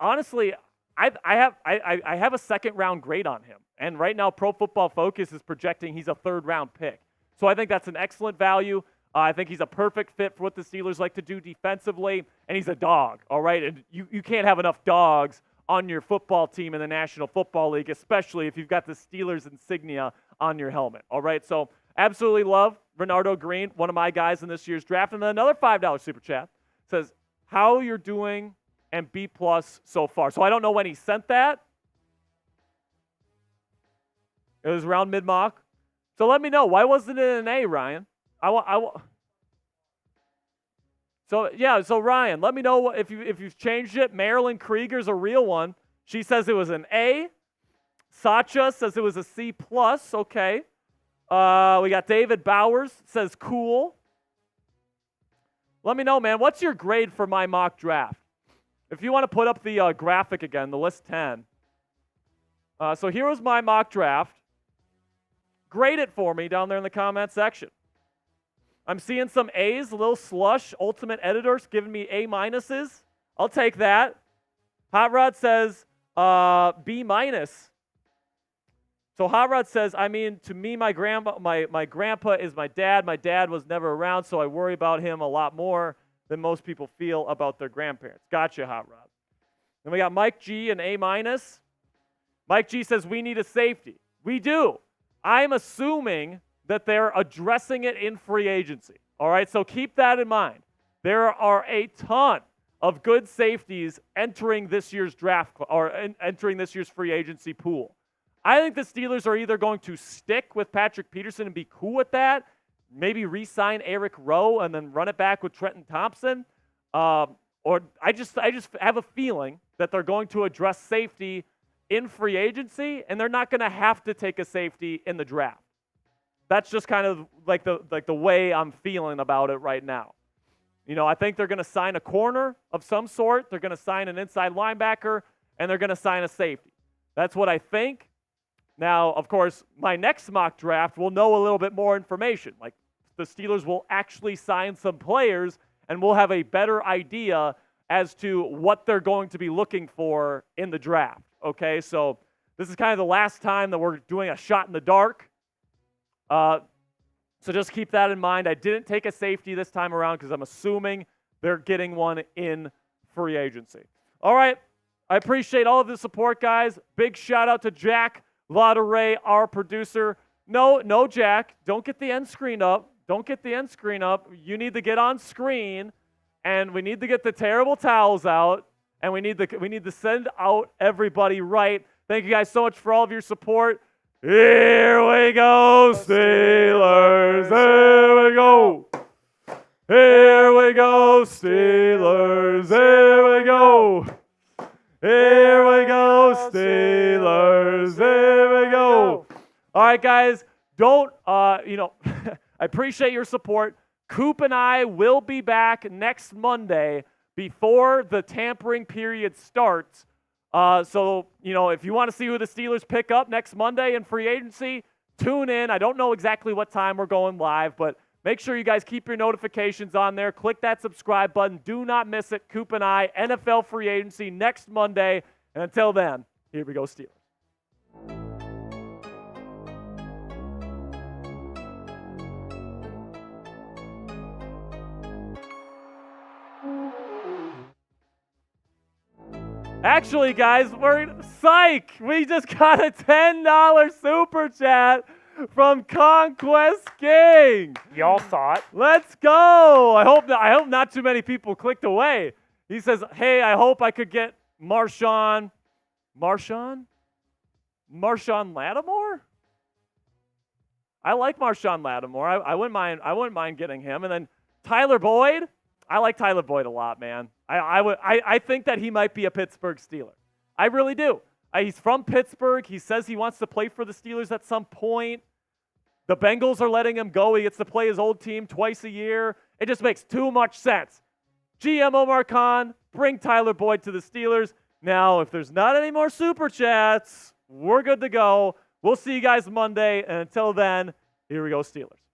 honestly, I have a second round grade on him, and right now Pro Football Focus is projecting he's a third round pick. So I think that's an excellent value. I think he's a perfect fit for what the Steelers like to do defensively, and he's a dog. All right, and you can't have enough dogs on your football team in the National Football League, especially if you've got the Steelers insignia on your helmet. All right, so absolutely love Renardo Green, one of my guys in this year's draft. And then another $5 super chat says, how you're doing and B+ so far. So I don't know when he sent that. It was around mid-mock. So let me know. Why wasn't it an A, Ryan? So Ryan, let me know if you've changed it. Marilyn Krieger's a real one. She says it was an A. Sacha says it was a C+. Okay. We got David Bowers says cool. Let me know, man. What's your grade for my mock draft? If you want to put up the graphic again, the list 10. So here was my mock draft. Grade it for me down there in the comment section. I'm seeing some A's, a little slush. Ultimate Editors giving me A-. I'll take that. Hot Rod says B-. So Hot Rod says, to me, my grandpa is my dad. My dad was never around, so I worry about him a lot more than most people feel about their grandparents. Gotcha, Hot Rod. Then we got Mike G, an A-. Mike G says, we need a safety. We do. I'm assuming that they're addressing it in free agency. All right, so keep that in mind. There are a ton of good safeties entering this year's draft or entering this year's free agency pool. I think the Steelers are either going to stick with Patrick Peterson and be cool with that, maybe re-sign Eric Rowe and then run it back with Trenton Thompson, or I just have a feeling that they're going to address safety in free agency, and they're not going to have to take a safety in the draft. That's just kind of like the way I'm feeling about it right now. I think they're going to sign a corner of some sort. They're going to sign an inside linebacker, and they're going to sign a safety. That's what I think. Now, of course, my next mock draft will know a little bit more information. Like the Steelers will actually sign some players, and we'll have a better idea as to what they're going to be looking for in the draft. Okay, so this is kind of the last time that we're doing a shot in the dark. So just keep that in mind. I didn't take a safety this time around because I'm assuming they're getting one in free agency. All right, I appreciate all of the support, guys. Big shout out to Jack Lauteret, our producer. No, Jack, don't get the end screen up. Don't get the end screen up. You need to get on screen, and we need to get the terrible towels out, and we need to send out everybody right. Thank you guys so much for all of your support. Here we go, Steelers. Here we go. Here we go, Steelers. Here we go. Here we go, Steelers. Here we go. All right, guys, I appreciate your support. Coop and I will be back next Monday before the tampering period starts. So, if you want to see who the Steelers pick up next Monday in free agency, tune in. I don't know exactly what time we're going live, but make sure you guys keep your notifications on there. Click that subscribe button. Do not miss it. Coop and I, NFL free agency next Monday. And until then, here we go, Steelers. Actually, guys, psych! We just got a $10 super chat from Conquest King. Y'all thought. Let's go. I hope not too many people clicked away. He says, hey, I hope I could get Marshawn Lattimore? I like Marshawn Lattimore. I wouldn't mind getting him. And then Tyler Boyd. I like Tyler Boyd a lot, man. I think that he might be a Pittsburgh Steeler. I really do. He's from Pittsburgh. He says he wants to play for the Steelers at some point. The Bengals are letting him go. He gets to play his old team twice a year. It just makes too much sense. GM Omar Khan, bring Tyler Boyd to the Steelers. Now, if there's not any more super chats, we're good to go. We'll see you guys Monday. And until then, here we go, Steelers.